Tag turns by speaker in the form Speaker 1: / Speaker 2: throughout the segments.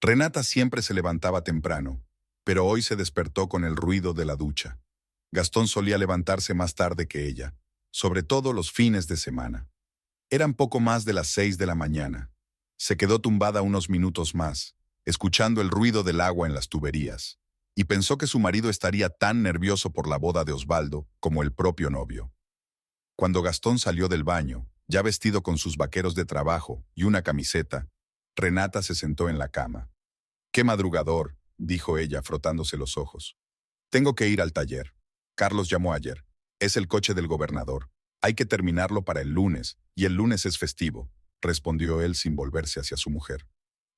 Speaker 1: Renata siempre se levantaba temprano, pero hoy se despertó con el ruido de la ducha. Gastón solía levantarse más tarde que ella, sobre todo los fines de semana. Eran poco más de las 6 de la mañana. Se quedó tumbada unos minutos más, escuchando el ruido del agua en las tuberías, y pensó que su marido estaría tan nervioso por la boda de Osvaldo como el propio novio. Cuando Gastón salió del baño, ya vestido con sus vaqueros de trabajo y una camiseta, Renata se sentó en la cama. «Qué madrugador», dijo ella frotándose los ojos. «Tengo que ir al taller. Carlos llamó ayer. Es el coche del gobernador. Hay que terminarlo para el lunes, y el lunes es festivo», respondió él sin volverse hacia su mujer.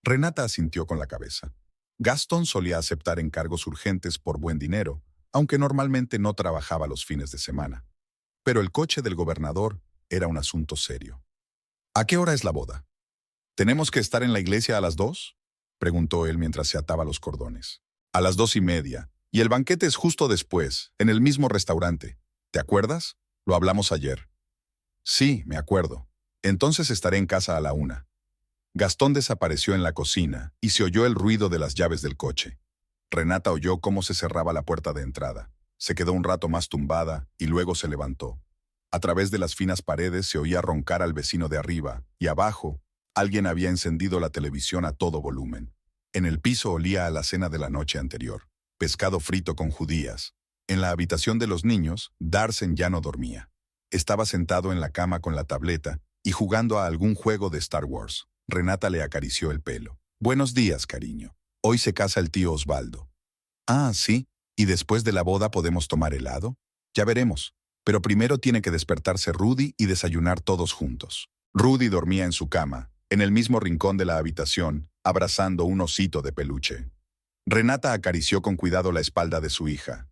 Speaker 1: Renata asintió con la cabeza. Gastón solía aceptar encargos urgentes por buen dinero, aunque normalmente no trabajaba los fines de semana. Pero el coche del gobernador era un asunto serio. «¿A qué hora es la boda? ¿Tenemos que estar en la iglesia a las 2?», preguntó él mientras se ataba los cordones. «A las 2:30, y el banquete es justo después, en el mismo restaurante. ¿Te acuerdas? Lo hablamos ayer». «Sí, me acuerdo. Entonces estaré en casa a la 1». Gastón desapareció en la cocina y se oyó el ruido de las llaves del coche. Renata oyó cómo se cerraba la puerta de entrada. Se quedó un rato más tumbada y luego se levantó. A través de las finas paredes se oía roncar al vecino de arriba, y abajo, alguien había encendido la televisión a todo volumen. En el piso olía a la cena de la noche anterior, pescado frito con judías. En la habitación de los niños, Darsen ya no dormía. Estaba sentado en la cama con la tableta y jugando a algún juego de Star Wars. Renata le acarició el pelo. «Buenos días, cariño. Hoy se casa el tío Osvaldo». «Ah, sí. ¿Y después de la boda podemos tomar helado? Ya veremos. Pero primero tiene que despertarse Rudy y desayunar todos juntos». Rudy dormía en su cama, en el mismo rincón de la habitación, abrazando un osito de peluche. Renata acarició con cuidado la espalda de su hija.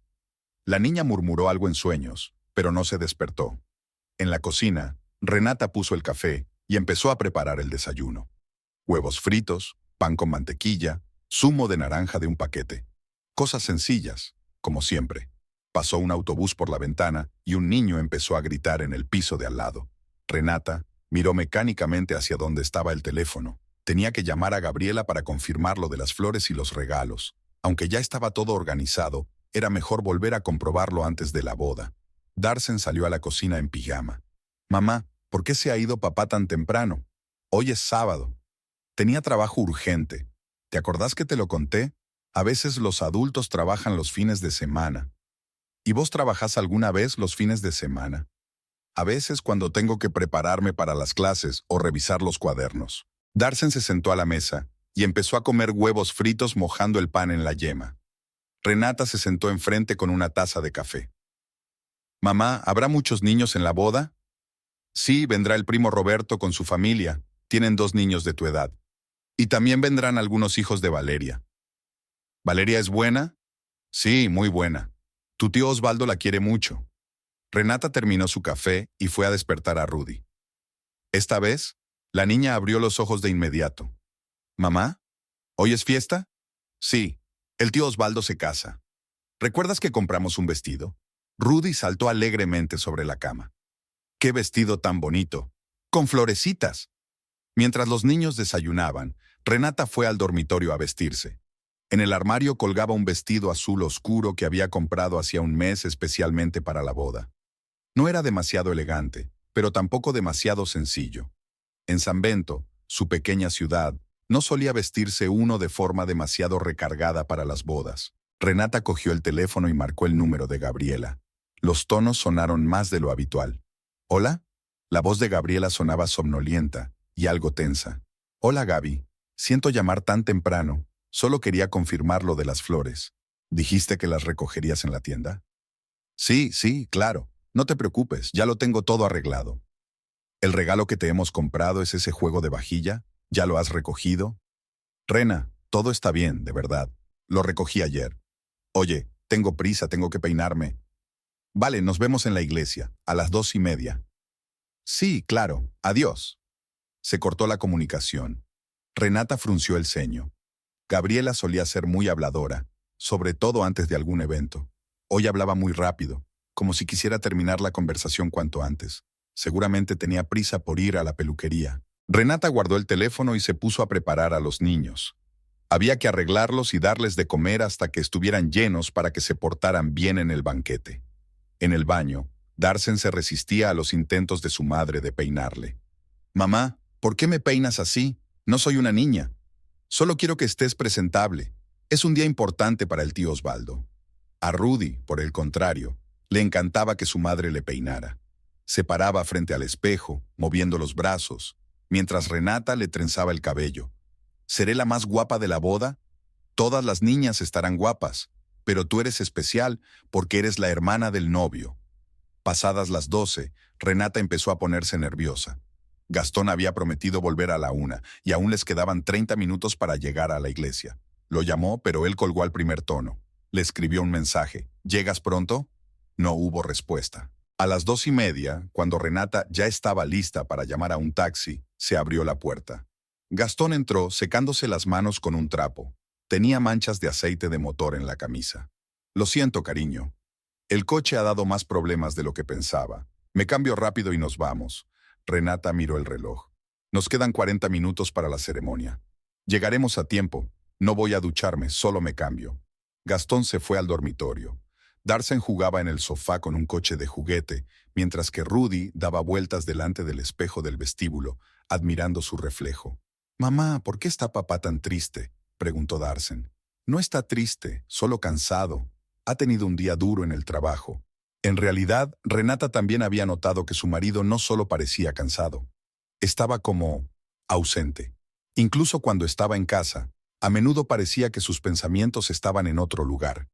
Speaker 1: La niña murmuró algo en sueños, pero no se despertó. En la cocina, Renata puso el café y empezó a preparar el desayuno. Huevos fritos, pan con mantequilla, zumo de naranja de un paquete. Cosas sencillas, como siempre. Pasó un autobús por la ventana y un niño empezó a gritar en el piso de al lado. Renata miró mecánicamente hacia donde estaba el teléfono. Tenía que llamar a Gabriela para confirmar lo de las flores y los regalos. Aunque ya estaba todo organizado, era mejor volver a comprobarlo antes de la boda. Darsen salió a la cocina en pijama. «Mamá, ¿por qué se ha ido papá tan temprano? Hoy es sábado». «Tenía trabajo urgente. ¿Te acordás que te lo conté? A veces los adultos trabajan los fines de semana». «¿Y vos trabajás alguna vez los fines de semana?» «A veces cuando tengo que prepararme para las clases o revisar los cuadernos». Darsen se sentó a la mesa y empezó a comer huevos fritos mojando el pan en la yema. Renata se sentó enfrente con una taza de café. «Mamá, ¿habrá muchos niños en la boda?» «Sí, vendrá el primo Roberto con su familia. Tienen 2 niños de tu edad. Y también vendrán algunos hijos de Valeria». «¿Valeria es buena?» «Sí, muy buena. Tu tío Osvaldo la quiere mucho». Renata terminó su café y fue a despertar a Rudy. Esta vez, la niña abrió los ojos de inmediato. «¿Mamá? ¿Hoy es fiesta?» «Sí, el tío Osvaldo se casa. ¿Recuerdas que compramos un vestido?» Rudy saltó alegremente sobre la cama. «¡Qué vestido tan bonito! ¡Con florecitas!». Mientras los niños desayunaban, Renata fue al dormitorio a vestirse. En el armario colgaba un vestido azul oscuro que había comprado hacía un mes especialmente para la boda. No era demasiado elegante, pero tampoco demasiado sencillo. En San Bento, su pequeña ciudad, no solía vestirse uno de forma demasiado recargada para las bodas. Renata cogió el teléfono y marcó el número de Gabriela. Los tonos sonaron más de lo habitual. «¿Hola?». La voz de Gabriela sonaba somnolienta y algo tensa. «Hola, Gaby. Siento llamar tan temprano. Solo quería confirmar lo de las flores. ¿Dijiste que las recogerías en la tienda?». «Sí, sí, claro. No te preocupes, ya lo tengo todo arreglado». «¿El regalo que te hemos comprado es ese juego de vajilla? ¿Ya lo has recogido?». «Rena, todo está bien, de verdad. Lo recogí ayer». «Oye, tengo prisa, tengo que peinarme». «Vale, nos vemos en la iglesia, a las 2:30». «Sí, claro. Adiós». Se cortó la comunicación. Renata frunció el ceño. Gabriela solía ser muy habladora, sobre todo antes de algún evento. Hoy hablaba muy rápido, como si quisiera terminar la conversación cuanto antes. Seguramente tenía prisa por ir a la peluquería. Renata guardó el teléfono y se puso a preparar a los niños. Había que arreglarlos y darles de comer hasta que estuvieran llenos para que se portaran bien en el banquete. En el baño, Darcen se resistía a los intentos de su madre de peinarle. «Mamá, ¿por qué me peinas así? No soy una niña. Solo quiero que estés presentable. Es un día importante para el tío Osvaldo». A Rudy, por el contrario, le encantaba que su madre le peinara. Se paraba frente al espejo, moviendo los brazos, mientras Renata le trenzaba el cabello. «¿Seré la más guapa de la boda? Todas las niñas estarán guapas, pero tú eres especial porque eres la hermana del novio». Pasadas las 12, Renata empezó a ponerse nerviosa. Gastón había prometido volver a la 1 y aún les quedaban 30 minutos para llegar a la iglesia. Lo llamó, pero él colgó al primer tono. Le escribió un mensaje. «¿Llegas pronto?». No hubo respuesta. A las 2:30, cuando Renata ya estaba lista para llamar a un taxi, se abrió la puerta. Gastón entró secándose las manos con un trapo. Tenía manchas de aceite de motor en la camisa. «Lo siento, cariño. El coche ha dado más problemas de lo que pensaba. Me cambio rápido y nos vamos». Renata miró el reloj. «Nos quedan 40 minutos para la ceremonia. Llegaremos a tiempo. No voy a ducharme, solo me cambio». Gastón se fue al dormitorio. Darcen jugaba en el sofá con un coche de juguete, mientras que Rudy daba vueltas delante del espejo del vestíbulo, admirando su reflejo. «Mamá, ¿por qué está papá tan triste?», preguntó Darcen. «No está triste, solo cansado. Ha tenido un día duro en el trabajo». En realidad, Renata también había notado que su marido no solo parecía cansado. Estaba como ausente. Incluso cuando estaba en casa, a menudo parecía que sus pensamientos estaban en otro lugar.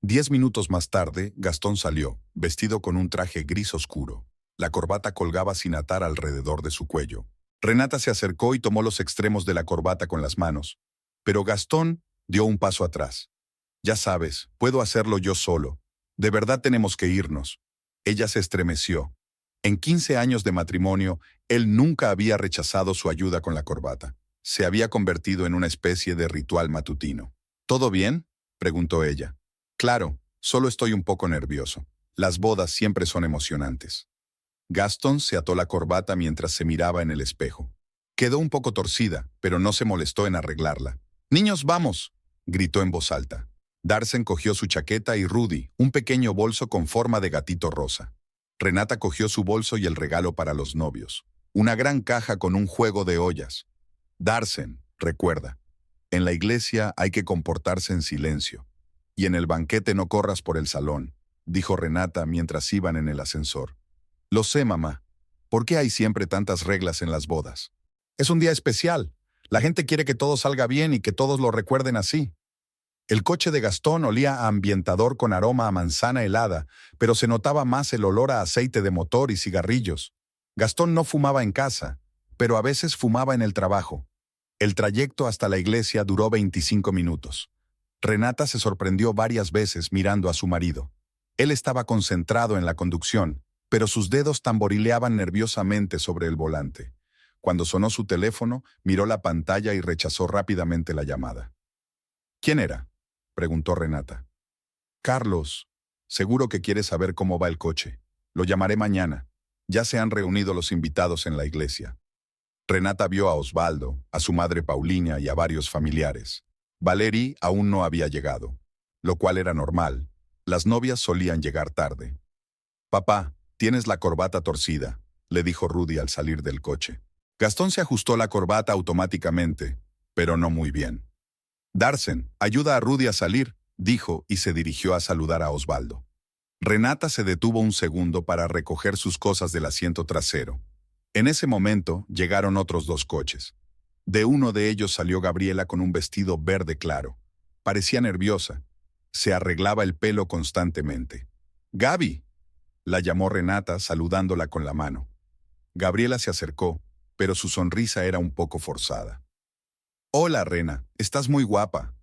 Speaker 1: 10 minutos más tarde, Gastón salió, vestido con un traje gris oscuro. La corbata colgaba sin atar alrededor de su cuello. Renata se acercó y tomó los extremos de la corbata con las manos. Pero Gastón dio un paso atrás. «Ya sabes, puedo hacerlo yo solo. De verdad tenemos que irnos». Ella se estremeció. En 15 años de matrimonio, él nunca había rechazado su ayuda con la corbata. Se había convertido en una especie de ritual matutino. «¿Todo bien?», preguntó ella. «Claro, solo estoy un poco nervioso. Las bodas siempre son emocionantes». Gastón se ató la corbata mientras se miraba en el espejo. Quedó un poco torcida, pero no se molestó en arreglarla. «Niños, vamos», gritó en voz alta. Darcen cogió su chaqueta y Rudy, un pequeño bolso con forma de gatito rosa. Renata cogió su bolso y el regalo para los novios. Una gran caja con un juego de ollas. «Darcen, recuerda, en la iglesia hay que comportarse en silencio. Y en el banquete no corras por el salón», dijo Renata mientras iban en el ascensor. «Lo sé, mamá. ¿Por qué hay siempre tantas reglas en las bodas? Es un día especial. La gente quiere que todo salga bien y que todos lo recuerden así». El coche de Gastón olía a ambientador con aroma a manzana helada, pero se notaba más el olor a aceite de motor y cigarrillos. Gastón no fumaba en casa, pero a veces fumaba en el trabajo. El trayecto hasta la iglesia duró 25 minutos. Renata se sorprendió varias veces mirando a su marido. Él estaba concentrado en la conducción, pero sus dedos tamborileaban nerviosamente sobre el volante. Cuando sonó su teléfono, miró la pantalla y rechazó rápidamente la llamada. «¿Quién era?», preguntó Renata. «Carlos. Seguro que quiere saber cómo va el coche. Lo llamaré mañana. Ya se han reunido los invitados en la iglesia». Renata vio a Osvaldo, a su madre Paulina y a varios familiares. Valery aún no había llegado, lo cual era normal. Las novias solían llegar tarde. «Papá, tienes la corbata torcida», le dijo Rudy al salir del coche. Gastón se ajustó la corbata automáticamente, pero no muy bien. «Darcen, ayuda a Rudy a salir», dijo y se dirigió a saludar a Osvaldo. Renata se detuvo un segundo para recoger sus cosas del asiento trasero. En ese momento llegaron otros 2 coches. De uno de ellos salió Gabriela con un vestido verde claro. Parecía nerviosa. Se arreglaba el pelo constantemente. «Gaby», la llamó Renata saludándola con la mano. Gabriela se acercó, pero su sonrisa era un poco forzada. «Hola, Rena, estás muy guapa».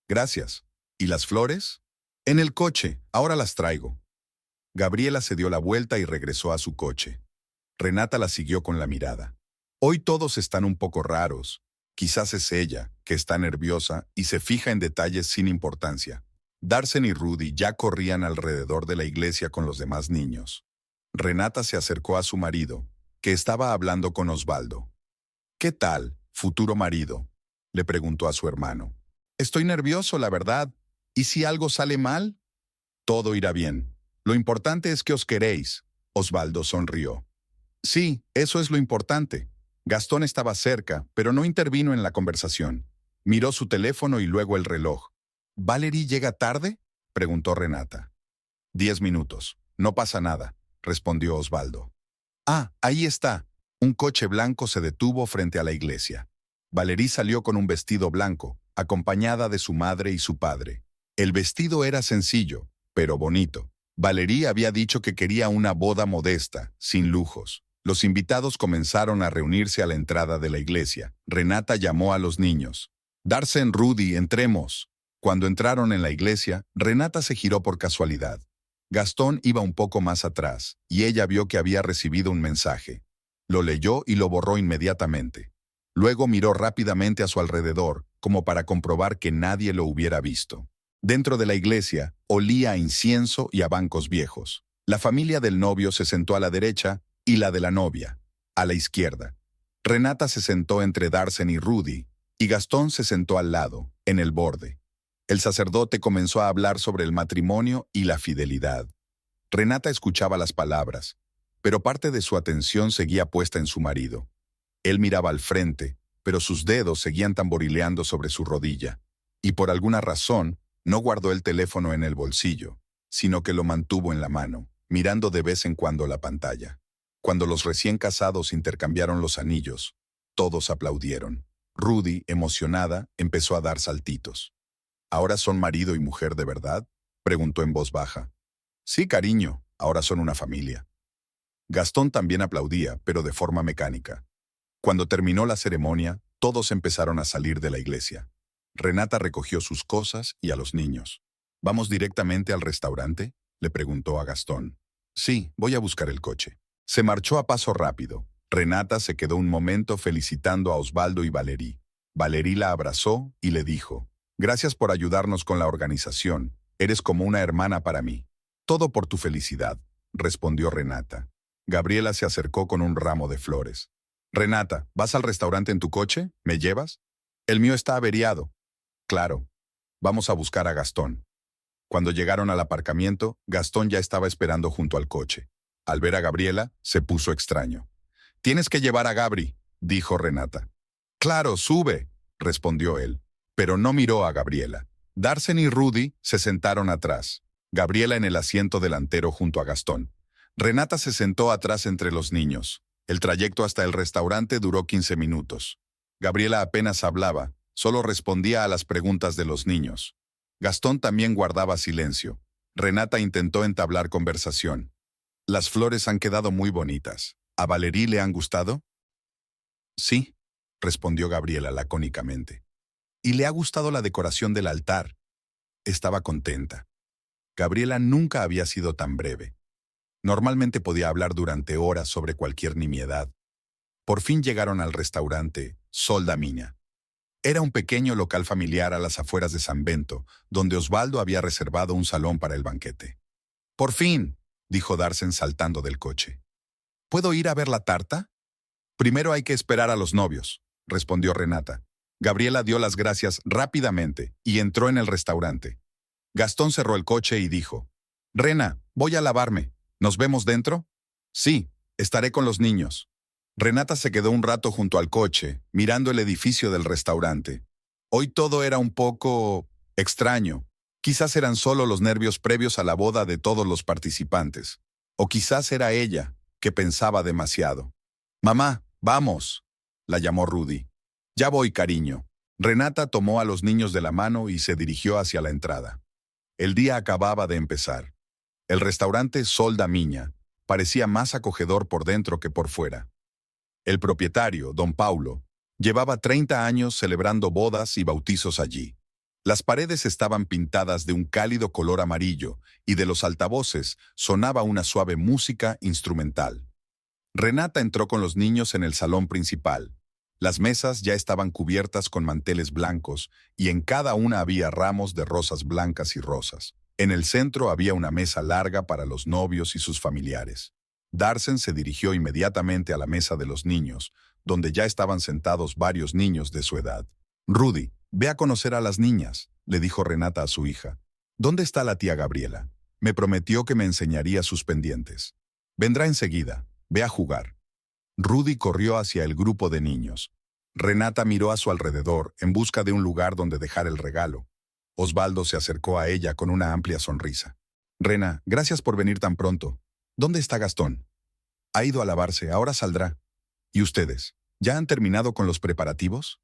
Speaker 1: «Gracias. ¿Y las flores?». «En el coche, ahora las traigo». Gabriela se dio la vuelta y regresó a su coche. Renata la siguió con la mirada. «Hoy todos están un poco raros. Quizás es ella, que está nerviosa y se fija en detalles sin importancia». Darcen y Rudy ya corrían alrededor de la iglesia con los demás niños. Renata se acercó a su marido, que estaba hablando con Osvaldo. «¿Qué tal, futuro marido?», le preguntó a su hermano. Estoy nervioso, la verdad. ¿Y si algo sale mal? Todo irá bien. Lo importante es que os queréis. Osvaldo sonrió. Sí, eso es lo importante. Gastón estaba cerca, pero no intervino en la conversación. Miró su teléfono y luego el reloj. ¿Valerie llega tarde?, preguntó Renata. 10 minutos. No pasa nada, respondió Osvaldo. Ah, ahí está. Un coche blanco se detuvo frente a la iglesia. Valerie salió con un vestido blanco, acompañada de su madre y su padre. El vestido era sencillo, pero bonito. Valerie había dicho que quería una boda modesta, sin lujos. Los invitados comenzaron a reunirse a la entrada de la iglesia. Renata llamó a los niños. Darsen, Rudy, entremos. Cuando entraron en la iglesia, Renata se giró por casualidad. Gastón iba un poco más atrás, y ella vio que había recibido un mensaje. Lo leyó y lo borró inmediatamente. Luego miró rápidamente a su alrededor, como para comprobar que nadie lo hubiera visto. Dentro de la iglesia, olía a incienso y a bancos viejos. La familia del novio se sentó a la derecha y la de la novia, a la izquierda. Renata se sentó entre Darsen y Rudy, y Gastón se sentó al lado, en el borde. El sacerdote comenzó a hablar sobre el matrimonio y la fidelidad. Renata escuchaba las palabras, pero parte de su atención seguía puesta en su marido. Él miraba al frente, pero sus dedos seguían tamborileando sobre su rodilla, y por alguna razón no guardó el teléfono en el bolsillo, sino que lo mantuvo en la mano, mirando de vez en cuando la pantalla. Cuando los recién casados intercambiaron los anillos, todos aplaudieron. Rudy, emocionada, empezó a dar saltitos. ¿Ahora son marido y mujer de verdad?, preguntó en voz baja. Sí, cariño, ahora son una familia. Gastón también aplaudía, pero de forma mecánica. Cuando terminó la ceremonia, todos empezaron a salir de la iglesia. Renata recogió sus cosas y a los niños. ¿Vamos directamente al restaurante?, le preguntó a Gastón. Sí, voy a buscar el coche. Se marchó a paso rápido. Renata se quedó un momento felicitando a Osvaldo y Valerie. Valerie la abrazó y le dijo: Gracias por ayudarnos con la organización. Eres como una hermana para mí. Todo por tu felicidad, respondió Renata. Gabriela se acercó con un ramo de flores. Renata, ¿vas al restaurante en tu coche? ¿Me llevas? El mío está averiado. Claro. Vamos a buscar a Gastón. Cuando llegaron al aparcamiento, Gastón ya estaba esperando junto al coche. Al ver a Gabriela, se puso extraño. Tienes que llevar a Gabri, dijo Renata. Claro, sube, respondió él. Pero no miró a Gabriela. Darsen y Rudy se sentaron atrás. Gabriela en el asiento delantero junto a Gastón. Renata se sentó atrás entre los niños. El trayecto hasta el restaurante duró 15 minutos. Gabriela apenas hablaba, solo respondía a las preguntas de los niños. Gastón también guardaba silencio. Renata intentó entablar conversación. Las flores han quedado muy bonitas. ¿A Valerie le han gustado? Sí, respondió Gabriela lacónicamente. Y le ha gustado la decoración del altar. Estaba contenta. Gabriela nunca había sido tan breve. Normalmente podía hablar durante horas sobre cualquier nimiedad. Por fin llegaron al restaurante Sol da Miña. Era un pequeño local familiar a las afueras de San Bento, donde Osvaldo había reservado un salón para el banquete. «Por fin», dijo Darsen saltando del coche. «¿Puedo ir a ver la tarta?» «Primero hay que esperar a los novios», respondió Renata. Gabriela dio las gracias rápidamente y entró en el restaurante. Gastón cerró el coche y dijo: «Rena, voy a lavarme. ¿Nos vemos dentro?» «Sí, estaré con los niños». Renata se quedó un rato junto al coche, mirando el edificio del restaurante. Hoy todo era un poco extraño. Quizás eran solo los nervios previos a la boda de todos los participantes. O quizás era ella, que pensaba demasiado. «Mamá, vamos», la llamó Rudy. «Ya voy, cariño». Renata tomó a los niños de la mano y se dirigió hacia la entrada. El día acababa de empezar. El restaurante Sol da Miña parecía más acogedor por dentro que por fuera. El propietario, don Paulo, llevaba 30 años celebrando bodas y bautizos allí. Las paredes estaban pintadas de un cálido color amarillo y de los altavoces sonaba una suave música instrumental. Renata entró con los niños en el salón principal. Las mesas ya estaban cubiertas con manteles blancos y en cada una había ramos de rosas blancas y rosas. En el centro había una mesa larga para los novios y sus familiares. Darsen se dirigió inmediatamente a la mesa de los niños, donde ya estaban sentados varios niños de su edad. «Rudy, Ve a conocer a las niñas, le dijo Renata a su hija. ¿Dónde está la tía Gabriela? Me prometió que me enseñaría sus pendientes. Vendrá enseguida. Ve a jugar. Rudy corrió hacia el grupo de niños. Renata miró a su alrededor en busca de un lugar donde dejar el regalo. Osvaldo se acercó a ella con una amplia sonrisa. Rena, gracias por venir tan pronto. ¿Dónde está Gastón? Ha ido a lavarse, ahora saldrá. ¿Y ustedes? ¿Ya han terminado con los preparativos?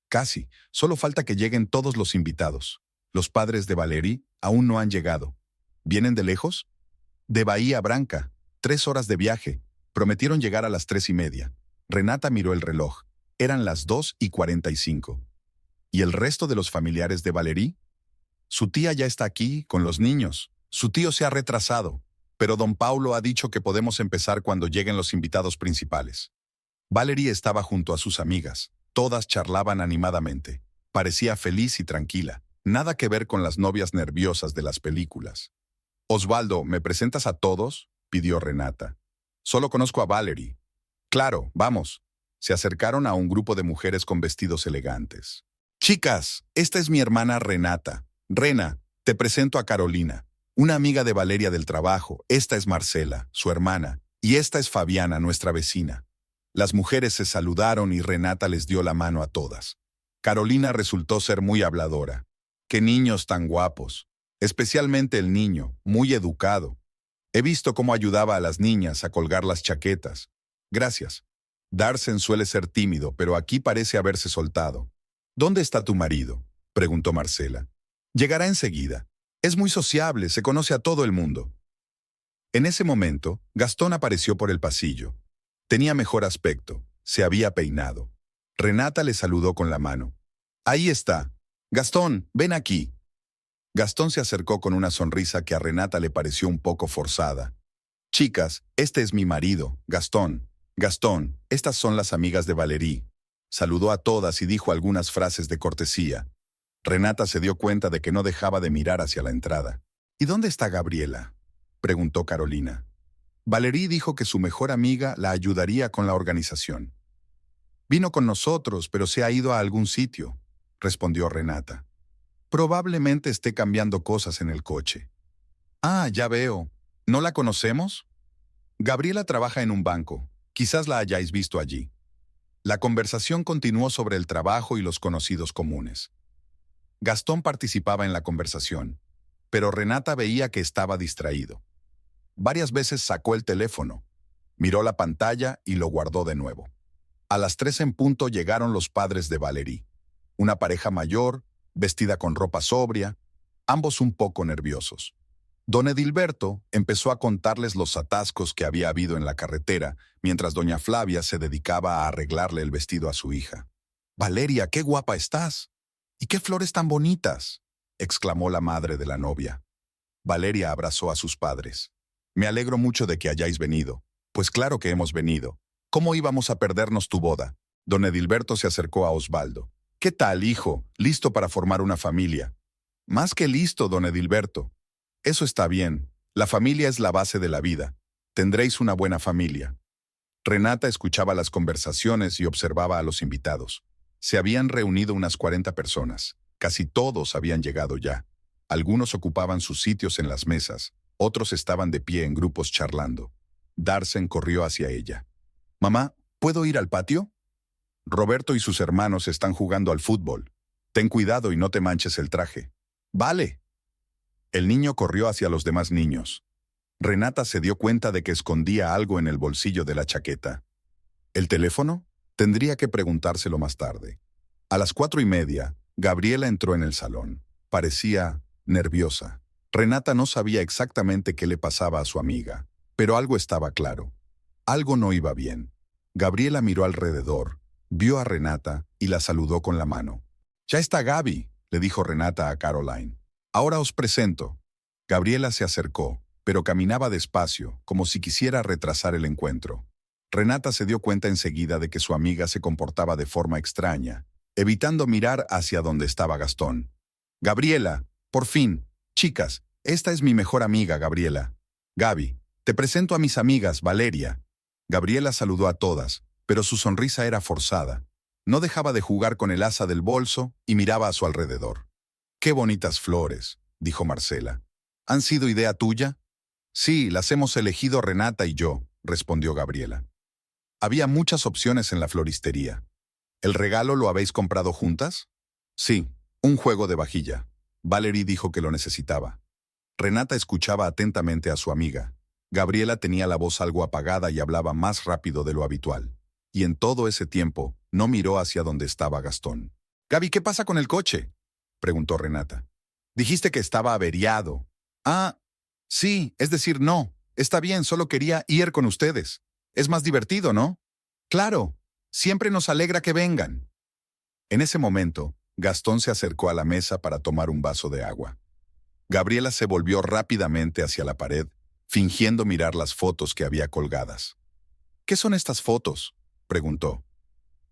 Speaker 1: Casi, solo falta que lleguen todos los invitados. Los padres de Valerie aún no han llegado. ¿Vienen de lejos? De Bahía Branca, 3 horas de viaje. Prometieron llegar a las 3:30. Renata miró el reloj. Eran las 2:45. ¿Y el resto de los familiares de Valerie? Su tía ya está aquí, con los niños. Su tío se ha retrasado, pero don Paulo ha dicho que podemos empezar cuando lleguen los invitados principales. Valerie estaba junto a sus amigas. Todas charlaban animadamente. Parecía feliz y tranquila. Nada que ver con las novias nerviosas de las películas. Osvaldo, ¿me presentas a todos?, pidió Renata. Solo conozco a Valerie. Claro, vamos. Se acercaron a un grupo de mujeres con vestidos elegantes. Chicas, esta es mi hermana Renata. Rena, te presento a Carolina, una amiga de Valeria del trabajo. Esta es Marcela, su hermana, y esta es Fabiana, nuestra vecina. Las mujeres se saludaron y Renata les dio la mano a todas. Carolina resultó ser muy habladora. ¡Qué niños tan guapos! Especialmente el niño, muy educado. He visto cómo ayudaba a las niñas a colgar las chaquetas. Gracias. Darsen suele ser tímido, pero aquí parece haberse soltado. ¿Dónde está tu marido?, preguntó Marcela. Llegará enseguida. Es muy sociable, se conoce a todo el mundo. En ese momento, Gastón apareció por el pasillo. Tenía mejor aspecto, se había peinado. Renata le saludó con la mano. Ahí está. Gastón, ven aquí. Gastón se acercó con una sonrisa que a Renata le pareció un poco forzada. Chicas, este es mi marido, Gastón. Gastón, estas son las amigas de Valerie. Saludó a todas y dijo algunas frases de cortesía. Renata se dio cuenta de que no dejaba de mirar hacia la entrada. ¿Y dónde está Gabriela?, preguntó Carolina. Valerie dijo que su mejor amiga la ayudaría con la organización. Vino con nosotros, pero se ha ido a algún sitio, respondió Renata. Probablemente esté cambiando cosas en el coche. Ah, ya veo. ¿No la conocemos? Gabriela trabaja en un banco. Quizás la hayáis visto allí. La conversación continuó sobre el trabajo y los conocidos comunes. Gastón participaba en la conversación, pero Renata veía que estaba distraído. Varias veces sacó el teléfono, miró la pantalla y lo guardó de nuevo. A las 3 en punto llegaron los padres de Valerie. Una pareja mayor, vestida con ropa sobria, ambos un poco nerviosos. Don Edilberto empezó a contarles los atascos que había habido en la carretera, mientras doña Flavia se dedicaba a arreglarle el vestido a su hija. «Valeria, qué guapa estás. ¿Y qué flores tan bonitas?», exclamó la madre de la novia. Valeria abrazó a sus padres. «Me alegro mucho de que hayáis venido». «Pues claro que hemos venido. ¿Cómo íbamos a perdernos tu boda?». Don Edilberto se acercó a Osvaldo. «¿Qué tal, hijo? ¿Listo para formar una familia?». «Más que listo, don Edilberto». «Eso está bien. La familia es la base de la vida. Tendréis una buena familia». Renata escuchaba las conversaciones y observaba a los invitados. Se habían reunido unas 40 personas. Casi todos habían llegado ya. Algunos ocupaban sus sitios en las mesas. Otros estaban de pie en grupos charlando. Darsen corrió hacia ella. «Mamá, ¿puedo ir al patio? Roberto y sus hermanos están jugando al fútbol. Ten cuidado y no te manches el traje». «Vale». El niño corrió hacia los demás niños. Renata se dio cuenta de que escondía algo en el bolsillo de la chaqueta. ¿El teléfono? Tendría que preguntárselo más tarde. A las 4:30, Gabriela entró en el salón. Parecía nerviosa. Renata no sabía exactamente qué le pasaba a su amiga, pero algo estaba claro. Algo no iba bien. Gabriela miró alrededor, vio a Renata y la saludó con la mano. «Ya está Gaby», le dijo Renata a Caroline. «Ahora os presento». Gabriela se acercó, pero caminaba despacio, como si quisiera retrasar el encuentro. Renata se dio cuenta enseguida de que su amiga se comportaba de forma extraña, evitando mirar hacia donde estaba Gastón. «Gabriela, por fin. Chicas, esta es mi mejor amiga, Gabriela. Gaby, te presento a mis amigas, Valeria». Gabriela saludó a todas, pero su sonrisa era forzada. No dejaba de jugar con el asa del bolso y miraba a su alrededor. «Qué bonitas flores», dijo Marcela. «¿Han sido idea tuya?» «Sí, las hemos elegido Renata y yo», respondió Gabriela. Había muchas opciones en la floristería. «¿El regalo lo habéis comprado juntas?» «Sí, un juego de vajilla». Valerie dijo que lo necesitaba. Renata escuchaba atentamente a su amiga. Gabriela tenía la voz algo apagada y hablaba más rápido de lo habitual. Y en todo ese tiempo, no miró hacia donde estaba Gastón. «Gaby, ¿qué pasa con el coche?», preguntó Renata. «Dijiste que estaba averiado». «Ah, sí, es decir, no. Está bien, solo quería ir con ustedes. Es más divertido, ¿no?» «Claro, siempre nos alegra que vengan». En ese momento, Gastón se acercó a la mesa para tomar un vaso de agua. Gabriela se volvió rápidamente hacia la pared, fingiendo mirar las fotos que había colgadas. «¿Qué son estas fotos?», preguntó.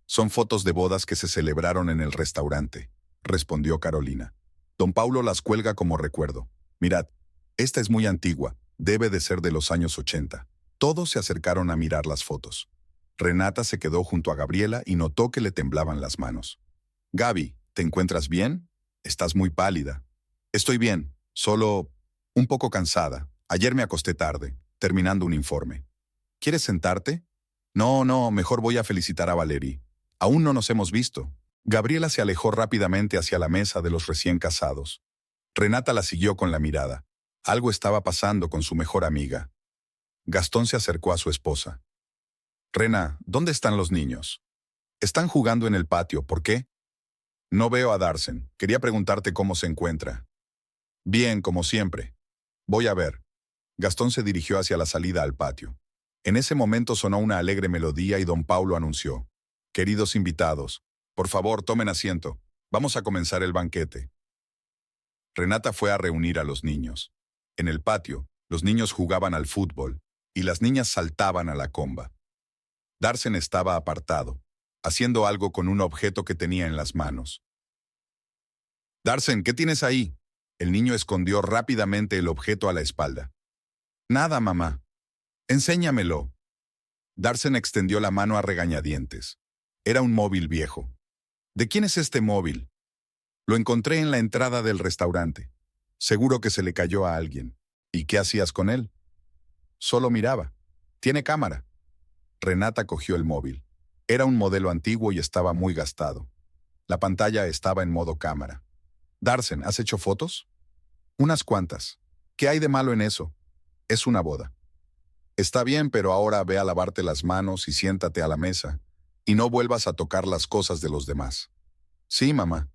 Speaker 1: «Son fotos de bodas que se celebraron en el restaurante», respondió Carolina. «Don Paulo las cuelga como recuerdo. Mirad, esta es muy antigua, debe de ser de los años 80. Todos se acercaron a mirar las fotos. Renata se quedó junto a Gabriela y notó que le temblaban las manos. «Gaby, ¿te encuentras bien? Estás muy pálida». «Estoy bien, solo un poco cansada. Ayer me acosté tarde, terminando un informe». «¿Quieres sentarte?» No, mejor voy a felicitar a Valerie. Aún no nos hemos visto». Gabriela se alejó rápidamente hacia la mesa de los recién casados. Renata la siguió con la mirada. Algo estaba pasando con su mejor amiga. Gastón se acercó a su esposa. «Rena, ¿dónde están los niños?» «Están jugando en el patio. ¿Por qué?» «No veo a Darsen. Quería preguntarte cómo se encuentra». «Bien, como siempre. Voy a ver». Gastón se dirigió hacia la salida al patio. En ese momento sonó una alegre melodía y don Paulo anunció: «Queridos invitados, por favor tomen asiento. Vamos a comenzar el banquete». Renata fue a reunir a los niños. En el patio, los niños jugaban al fútbol y las niñas saltaban a la comba. Darsen estaba apartado, haciendo algo con un objeto que tenía en las manos. «Darsen, ¿qué tienes ahí?» El niño escondió rápidamente el objeto a la espalda. «Nada, mamá». «Enséñamelo». Darsen extendió la mano a regañadientes. Era un móvil viejo. «¿De quién es este móvil?» «Lo encontré en la entrada del restaurante. Seguro que se le cayó a alguien». «¿Y qué hacías con él?» «Solo miraba. Tiene cámara». Renata cogió el móvil. Era un modelo antiguo y estaba muy gastado. La pantalla estaba en modo cámara. «Darsen, ¿has hecho fotos?» «Unas cuantas. ¿Qué hay de malo en eso? Es una boda». «Está bien, pero ahora ve a lavarte las manos y siéntate a la mesa. Y no vuelvas a tocar las cosas de los demás». «Sí, mamá».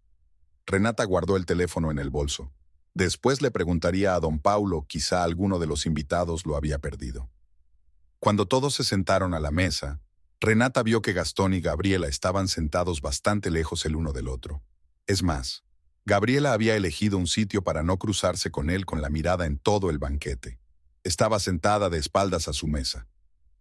Speaker 1: Renata guardó el teléfono en el bolso. Después le preguntaría a don Paulo, quizá alguno de los invitados lo había perdido. Cuando todos se sentaron a la mesa, Renata vio que Gastón y Gabriela estaban sentados bastante lejos el uno del otro. Es más, Gabriela había elegido un sitio para no cruzarse con él con la mirada en todo el banquete. Estaba sentada de espaldas a su mesa.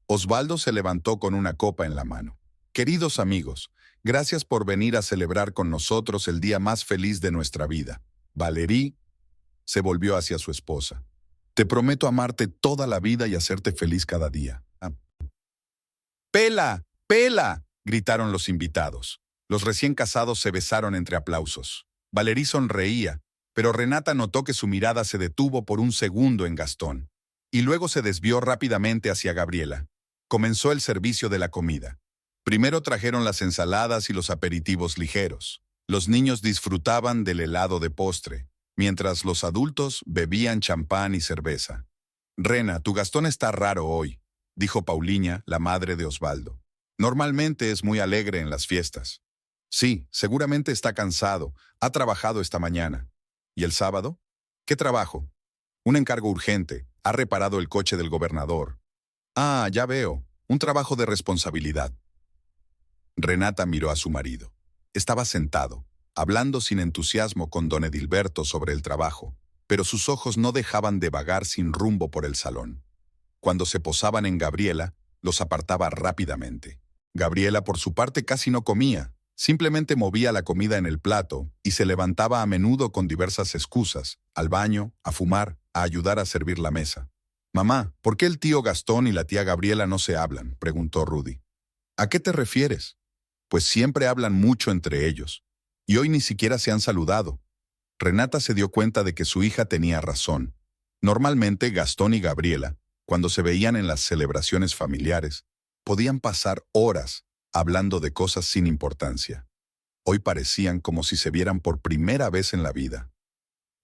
Speaker 1: Osvaldo se levantó con una copa en la mano. «Queridos amigos, gracias por venir a celebrar con nosotros el día más feliz de nuestra vida. Valerie», se volvió hacia su esposa, «te prometo amarte toda la vida y hacerte feliz cada día». «¡Pela! ¡Pela!», gritaron los invitados. Los recién casados se besaron entre aplausos. Valerie sonreía, pero Renata notó que su mirada se detuvo por un segundo en Gastón, y luego se desvió rápidamente hacia Gabriela. Comenzó el servicio de la comida. Primero trajeron las ensaladas y los aperitivos ligeros. Los niños disfrutaban del helado de postre, mientras los adultos bebían champán y cerveza. «Rena, tu Gastón está raro hoy», dijo Pauliña, la madre de Osvaldo. «Normalmente es muy alegre en las fiestas». «Sí, seguramente está cansado. Ha trabajado esta mañana». «¿Y el sábado?» «¿Qué trabajo?» «Un encargo urgente. Ha reparado el coche del gobernador». «Ah, ya veo. Un trabajo de responsabilidad». Renata miró a su marido. Estaba sentado, hablando sin entusiasmo con don Edilberto sobre el trabajo, pero sus ojos no dejaban de vagar sin rumbo por el salón. Cuando se posaban en Gabriela, los apartaba rápidamente. Gabriela, por su parte, casi no comía. Simplemente movía la comida en el plato y se levantaba a menudo con diversas excusas, al baño, a fumar, a ayudar a servir la mesa. «Mamá, ¿por qué el tío Gastón y la tía Gabriela no se hablan?», preguntó Rudy. «¿A qué te refieres?». pues siempre hablan mucho entre ellos. Y hoy ni siquiera se han saludado. Renata se dio cuenta de que su hija tenía razón. Normalmente Gastón y Gabriela, cuando se veían en las celebraciones familiares, podían pasar horas hablando de cosas sin importancia. Hoy parecían como si se vieran por primera vez en la vida.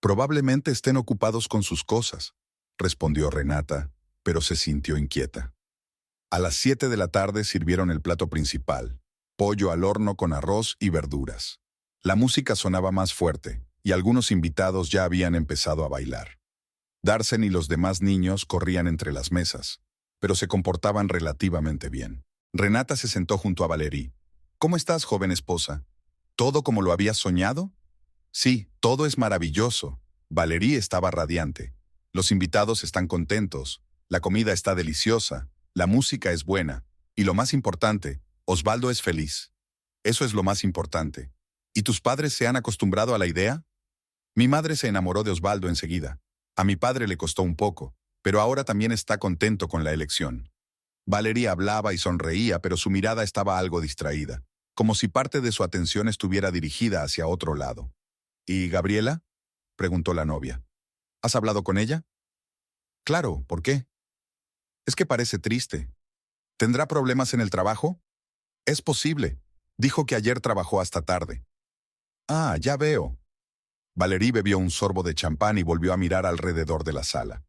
Speaker 1: Probablemente estén ocupados con sus cosas, respondió Renata, pero se sintió inquieta. A las 7 de la tarde sirvieron el plato principal, pollo al horno con arroz y verduras. La música sonaba más fuerte, y algunos invitados ya habían empezado a bailar. Darsen y los demás niños corrían entre las mesas, pero se comportaban relativamente bien. Renata se sentó junto a Valerie. «¿Cómo estás, joven esposa? ¿Todo como lo habías soñado?» «Sí, todo es maravilloso». Valerie estaba radiante. «Los invitados están contentos, la comida está deliciosa, la música es buena, y lo más importante, Osvaldo es feliz. Eso es lo más importante. ¿Y tus padres se han acostumbrado a la idea?» «Mi madre se enamoró de Osvaldo enseguida. A mi padre le costó un poco, pero ahora también está contento con la elección». Valerie hablaba y sonreía, pero su mirada estaba algo distraída, como si parte de su atención estuviera dirigida hacia otro lado. «¿Y Gabriela?», preguntó la novia. «¿Has hablado con ella?» «Claro, ¿por qué?» «Es que parece triste. ¿Tendrá problemas en el trabajo?» «Es posible. Dijo que ayer trabajó hasta tarde». «Ah, ya veo». Valerie bebió un sorbo de champán y volvió a mirar alrededor de la sala.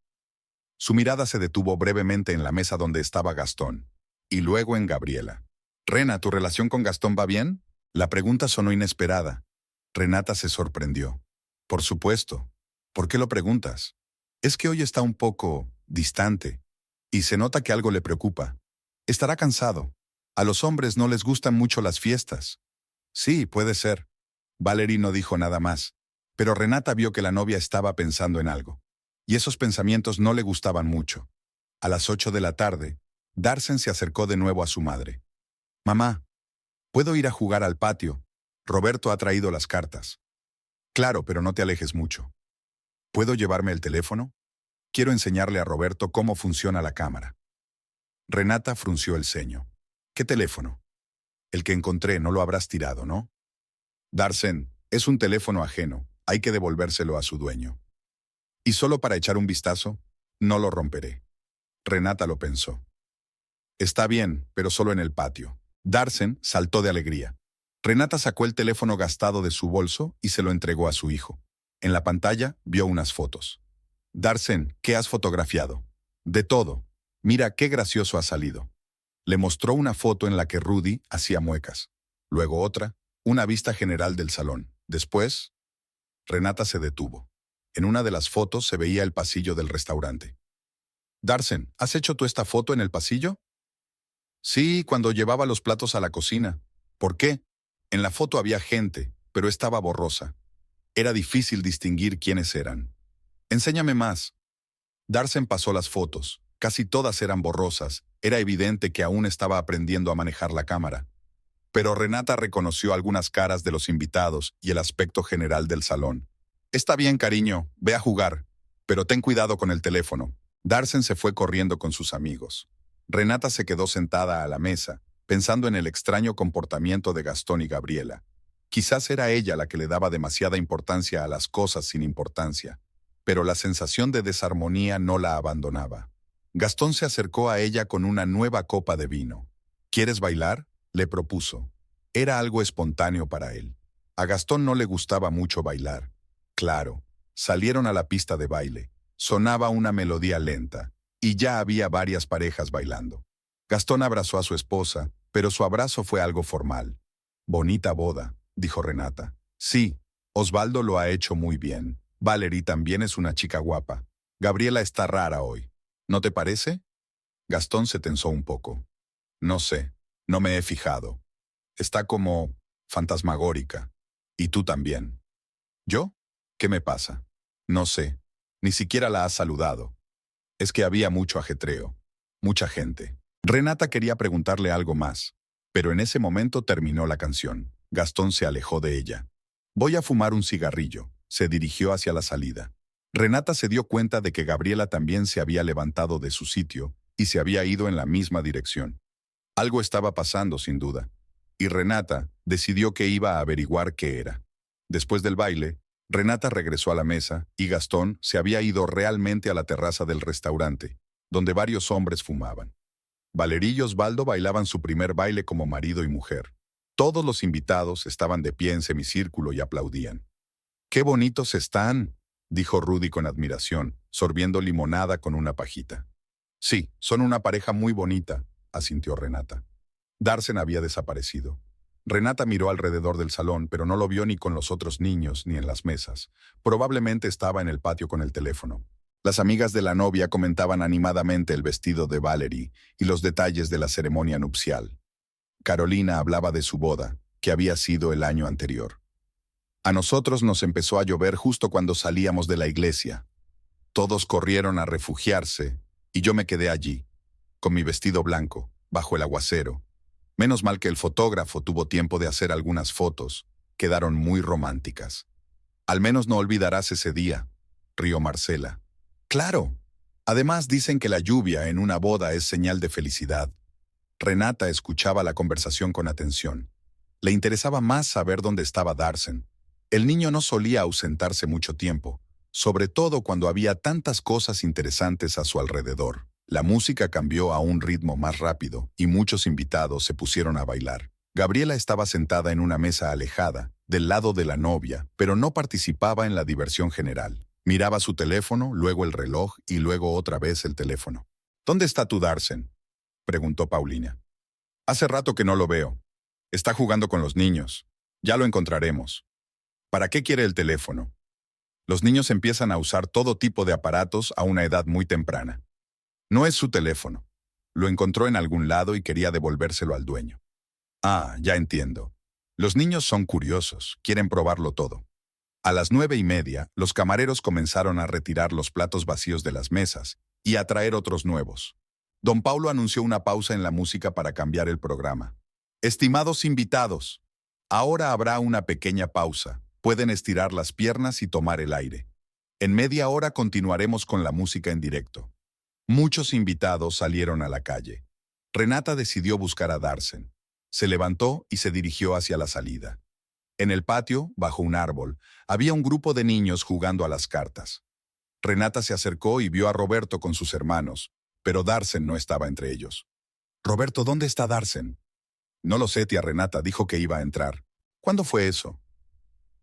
Speaker 1: Su mirada se detuvo brevemente en la mesa donde estaba Gastón, y luego en Gabriela. «Rena, ¿tu relación con Gastón va bien?» La pregunta sonó inesperada. Renata se sorprendió. «Por supuesto. ¿Por qué lo preguntas?» «Es que hoy está un poco distante, y se nota que algo le preocupa. Estará cansado. A los hombres no les gustan mucho las fiestas». «Sí, puede ser». Valerie no dijo nada más, pero Renata vio que la novia estaba pensando en algo. Y esos pensamientos no le gustaban mucho. A las 8 de la tarde, Darsen se acercó de nuevo a su madre. «Mamá, ¿puedo ir a jugar al patio? Roberto ha traído las cartas». «Claro, pero no te alejes mucho». «¿Puedo llevarme el teléfono? Quiero enseñarle a Roberto cómo funciona la cámara». Renata frunció el ceño. «¿Qué teléfono?» «El que encontré, no lo habrás tirado, ¿no?» «Darsen, es un teléfono ajeno. Hay que devolvérselo a su dueño». «¿Y solo para echar un vistazo?» «No lo romperé». Renata lo pensó. «Está bien, pero solo en el patio». Darsen saltó de alegría. Renata sacó el teléfono gastado de su bolso y se lo entregó a su hijo. En la pantalla vio unas fotos. «Darsen, ¿qué has fotografiado?» «De todo. Mira qué gracioso ha salido». Le mostró una foto en la que Rudy hacía muecas. Luego otra, una vista general del salón. Después, Renata se detuvo. En una de las fotos se veía el pasillo del restaurante. «Darsen, ¿has hecho tú esta foto en el pasillo?» «Sí, cuando llevaba los platos a la cocina». «¿Por qué?» «En la foto había gente, pero estaba borrosa. Era difícil distinguir quiénes eran». «Enséñame más». Darsen pasó las fotos. Casi todas eran borrosas. Era evidente que aún estaba aprendiendo a manejar la cámara. Pero Renata reconoció algunas caras de los invitados y el aspecto general del salón. «Está bien, cariño, ve a jugar, pero ten cuidado con el teléfono». Darsen se fue corriendo con sus amigos. Renata se quedó sentada a la mesa, pensando en el extraño comportamiento de Gastón y Gabriela. Quizás era ella la que le daba demasiada importancia a las cosas sin importancia, pero la sensación de desarmonía no la abandonaba. Gastón se acercó a ella con una nueva copa de vino. «¿Quieres bailar?», le propuso. Era algo espontáneo para él. A Gastón no le gustaba mucho bailar. Claro, salieron a la pista de baile. Sonaba una melodía lenta, y ya había varias parejas bailando. Gastón abrazó a su esposa, pero su abrazo fue algo formal. «Bonita boda», dijo Renata. «Sí, Osvaldo lo ha hecho muy bien. Valerie también es una chica guapa. Gabriela está rara hoy. ¿No te parece?» Gastón se tensó un poco. «No sé, no me he fijado. Está como fantasmagórica. Y tú también». «¿Yo? ¿Qué me pasa?» «No sé. Ni siquiera la has saludado». «Es que había mucho ajetreo. Mucha gente». Renata quería preguntarle algo más, pero en ese momento terminó la canción. Gastón se alejó de ella. «Voy a fumar un cigarrillo». Se dirigió hacia la salida. Renata se dio cuenta de que Gabriela también se había levantado de su sitio y se había ido en la misma dirección. Algo estaba pasando, sin duda. y Renata decidió que iba a averiguar qué era. Después del baile, Renata regresó a la mesa y Gastón se había ido realmente a la terraza del restaurante, donde varios hombres fumaban. Valerie y Osvaldo bailaban su primer baile como marido y mujer. Todos los invitados estaban de pie en semicírculo y aplaudían. «¡Qué bonitos están!», dijo Rudy con admiración, sorbiendo limonada con una pajita. «Sí, son una pareja muy bonita», asintió Renata. Darsen había desaparecido. Renata miró alrededor del salón, pero no lo vio ni con los otros niños ni en las mesas. Probablemente estaba en el patio con el teléfono. Las amigas de la novia comentaban animadamente el vestido de Valerie y los detalles de la ceremonia nupcial. Carolina hablaba de su boda, que había sido el año anterior. A nosotros nos empezó a llover justo cuando salíamos de la iglesia. Todos corrieron a refugiarse y yo me quedé allí, con mi vestido blanco, bajo el aguacero. Menos mal que el fotógrafo tuvo tiempo de hacer algunas fotos. Quedaron muy románticas. «Al menos no olvidarás ese día», rió Marcela. «Claro. Además dicen que la lluvia en una boda es señal de felicidad». Renata escuchaba la conversación con atención. Le interesaba más saber dónde estaba Darsen. El niño no solía ausentarse mucho tiempo, sobre todo cuando había tantas cosas interesantes a su alrededor. La música cambió a un ritmo más rápido y muchos invitados se pusieron a bailar. Gabriela estaba sentada en una mesa alejada, del lado de la novia, pero no participaba en la diversión general. Miraba su teléfono, luego el reloj y luego otra vez el teléfono. «¿Dónde está tu Darsen?», preguntó Paulina. «Hace rato que no lo veo. Está jugando con los niños. Ya lo encontraremos». «¿Para qué quiere el teléfono?». «Los niños empiezan a usar todo tipo de aparatos a una edad muy temprana. No es su teléfono. Lo encontró en algún lado y quería devolvérselo al dueño». «Ah, ya entiendo. Los niños son curiosos, quieren probarlo todo». A las 9:30, los camareros comenzaron a retirar los platos vacíos de las mesas y a traer otros nuevos. Don Paulo anunció una pausa en la música para cambiar el programa. «Estimados invitados, ahora habrá una pequeña pausa. Pueden estirar las piernas y tomar el aire. En media hora continuaremos con la música en directo». Muchos invitados salieron a la calle. Renata decidió buscar a Darsen. Se levantó y se dirigió hacia la salida. En el patio, bajo un árbol, había un grupo de niños jugando a las cartas. Renata se acercó y vio a Roberto con sus hermanos, pero Darsen no estaba entre ellos. «Roberto, ¿dónde está Darsen?». «No lo sé, tía Renata, dijo que iba a entrar». «¿Cuándo fue eso?».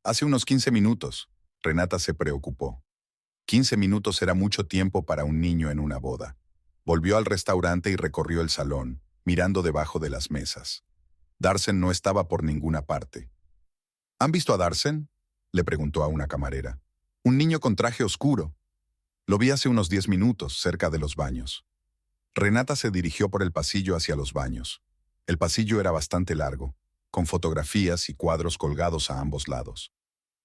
Speaker 1: «Hace unos 15 minutos». Renata se preocupó. 15 minutos era mucho tiempo para un niño en una boda. Volvió al restaurante y recorrió el salón, mirando debajo de las mesas. Darsen no estaba por ninguna parte. «¿Han visto a Darsen?», le preguntó a una camarera. «Un niño con traje oscuro. Lo vi hace unos 10 minutos, cerca de los baños». Renata se dirigió por el pasillo hacia los baños. El pasillo era bastante largo, con fotografías y cuadros colgados a ambos lados.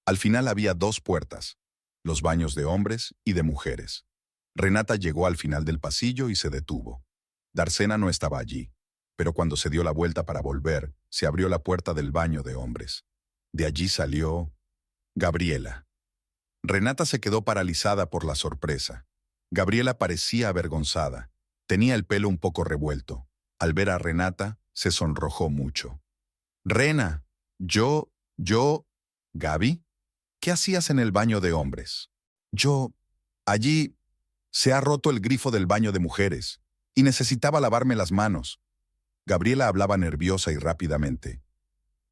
Speaker 1: Al final había 2 puertas, los baños de hombres y de mujeres. Renata llegó al final del pasillo y se detuvo. Darsena no estaba allí, pero cuando se dio la vuelta para volver, se abrió la puerta del baño de hombres. De allí salió Gabriela. Renata se quedó paralizada por la sorpresa. Gabriela parecía avergonzada. Tenía el pelo un poco revuelto. Al ver a Renata, se sonrojó mucho. «Rena, ¿Gaby? ¿Qué hacías en el baño de hombres?». «Allí se ha roto el grifo del baño de mujeres y necesitaba lavarme las manos». Gabriela hablaba nerviosa y rápidamente.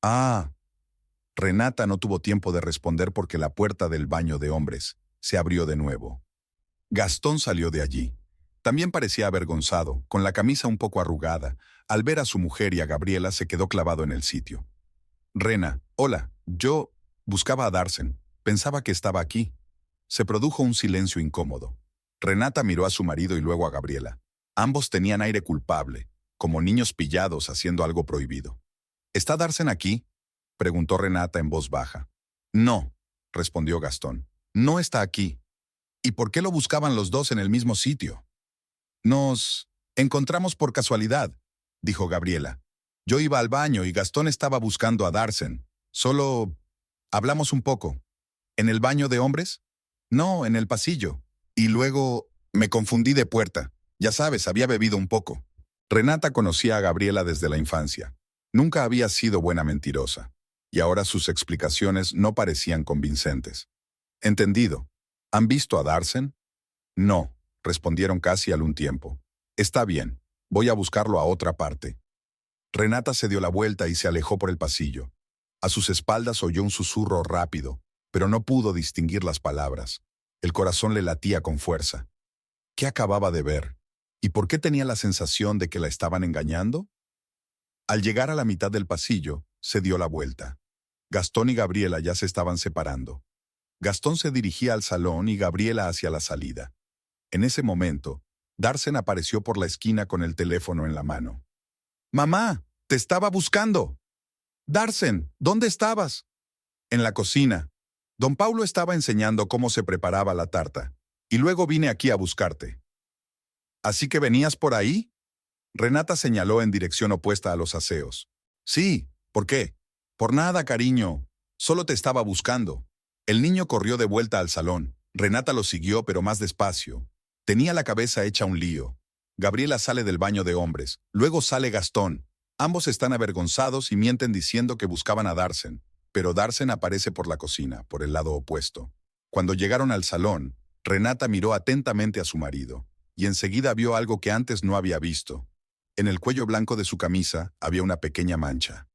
Speaker 1: «Ah». Renata no tuvo tiempo de responder porque la puerta del baño de hombres se abrió de nuevo. Gastón salió de allí. También parecía avergonzado, con la camisa un poco arrugada. Al ver a su mujer y a Gabriela se quedó clavado en el sitio. «Rena, hola, yo buscaba a Darsen. Pensaba que estaba aquí». Se produjo un silencio incómodo. Renata miró a su marido y luego a Gabriela. Ambos tenían aire culpable, como niños pillados haciendo algo prohibido. «¿Está Darsen aquí?», preguntó Renata en voz baja. «No», respondió Gastón. «No está aquí». «¿Y por qué lo buscaban los dos en el mismo sitio?». «Nos encontramos por casualidad», dijo Gabriela. «Yo iba al baño y Gastón estaba buscando a Darsen. Solo hablamos un poco». «¿En el baño de hombres?». «No, en el pasillo. Y luego me confundí de puerta. Ya sabes, había bebido un poco». Renata conocía a Gabriela desde la infancia. Nunca había sido buena mentirosa, y ahora sus explicaciones no parecían convincentes. Entendido. ¿Han visto a Darsen? No, respondieron casi al un tiempo. Está bien, voy a buscarlo a otra parte. Renata se dio la vuelta y se alejó por el pasillo. A sus espaldas oyó un susurro rápido, pero no pudo distinguir las palabras. El corazón le latía con fuerza. ¿Qué acababa de ver? ¿Y por qué tenía la sensación de que la estaban engañando? Al llegar a la mitad del pasillo, se dio la vuelta. Gastón y Gabriela ya se estaban separando. Gastón se dirigía al salón y Gabriela hacia la salida. En ese momento, Darsen apareció por la esquina con el teléfono en la mano. «¡Mamá! ¡Te estaba buscando!» «Darsen, ¿dónde estabas?» «En la cocina. Don Paulo estaba enseñando cómo se preparaba la tarta, y luego vine aquí a buscarte». «¿Así que venías por ahí?» Renata señaló en dirección opuesta a los aseos. «Sí, ¿por qué?» «Por nada, cariño. Solo te estaba buscando». El niño corrió de vuelta al salón. Renata lo siguió, pero más despacio. Tenía la cabeza hecha un lío. Gabriela sale del baño de hombres. Luego sale Gastón. Ambos están avergonzados y mienten diciendo que buscaban a Darsen. Pero Darsen aparece por la cocina, por el lado opuesto. Cuando llegaron al salón, Renata miró atentamente a su marido, y enseguida vio algo que antes no había visto. En el cuello blanco de su camisa había una pequeña mancha,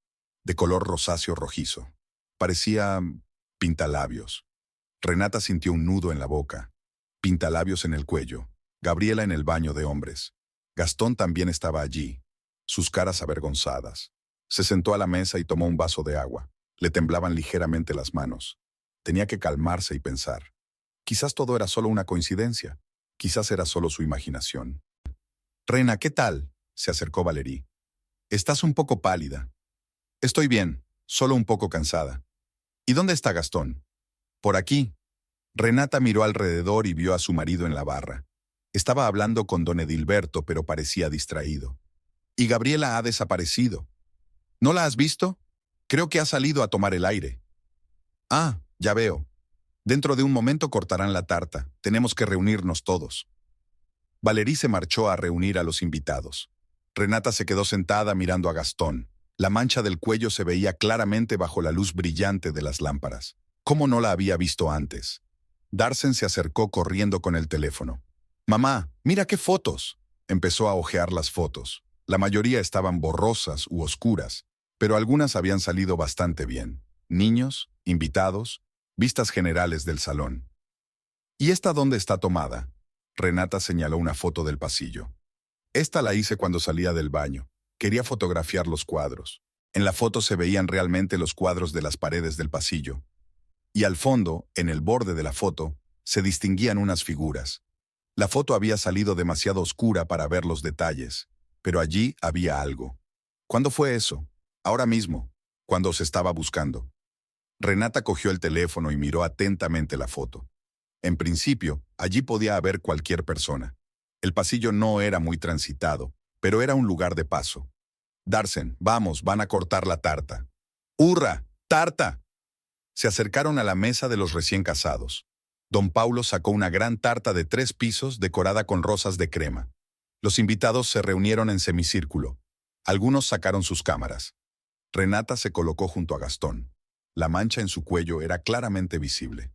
Speaker 1: de color rosáceo rojizo. Parecía pintalabios. Renata sintió un nudo en la boca. Pintalabios en el cuello. Gabriela en el baño de hombres. Gastón también estaba allí, sus caras avergonzadas. Se sentó a la mesa y tomó un vaso de agua. Le temblaban ligeramente las manos. Tenía que calmarse y pensar. Quizás todo era solo una coincidencia. Quizás era solo su imaginación. «Rena, ¿qué tal?», se acercó Valerie. «Estás un poco pálida». «Estoy bien, solo un poco cansada». «¿Y dónde está Gastón?» «Por aquí». Renata miró alrededor y vio a su marido en la barra. Estaba hablando con don Edilberto, pero parecía distraído. «Y Gabriela ha desaparecido». «¿No la has visto? Creo que ha salido a tomar el aire». «Ah, ya veo. Dentro de un momento cortarán la tarta. Tenemos que reunirnos todos». Valerie se marchó a reunir a los invitados. Renata se quedó sentada mirando a Gastón. La mancha del cuello se veía claramente bajo la luz brillante de las lámparas. ¿Cómo no la había visto antes? Darsen se acercó corriendo con el teléfono. «Mamá, mira qué fotos». Empezó a hojear las fotos. La mayoría estaban borrosas u oscuras, pero algunas habían salido bastante bien. Niños, invitados, vistas generales del salón. «¿Y esta dónde está tomada?» Renata señaló una foto del pasillo. «Esta la hice cuando salía del baño. Quería fotografiar los cuadros. En la foto se veían realmente los cuadros de las paredes del pasillo. Y al fondo, en el borde de la foto, se distinguían unas figuras. La foto había salido demasiado oscura para ver los detalles, pero allí había algo. ¿Cuándo fue eso? Ahora mismo, cuando os estaba buscando». Renata cogió el teléfono y miró atentamente la foto. En principio, allí podía haber cualquier persona. El pasillo no era muy transitado, pero era un lugar de paso. «Darsen, vamos, van a cortar la tarta». «¡Hurra! ¡Tarta!». Se acercaron a la mesa de los recién casados. Don Paulo sacó una gran tarta de 3 pisos decorada con rosas de crema. Los invitados se reunieron en semicírculo. Algunos sacaron sus cámaras. Renata se colocó junto a Gastón. La mancha en su cuello era claramente visible.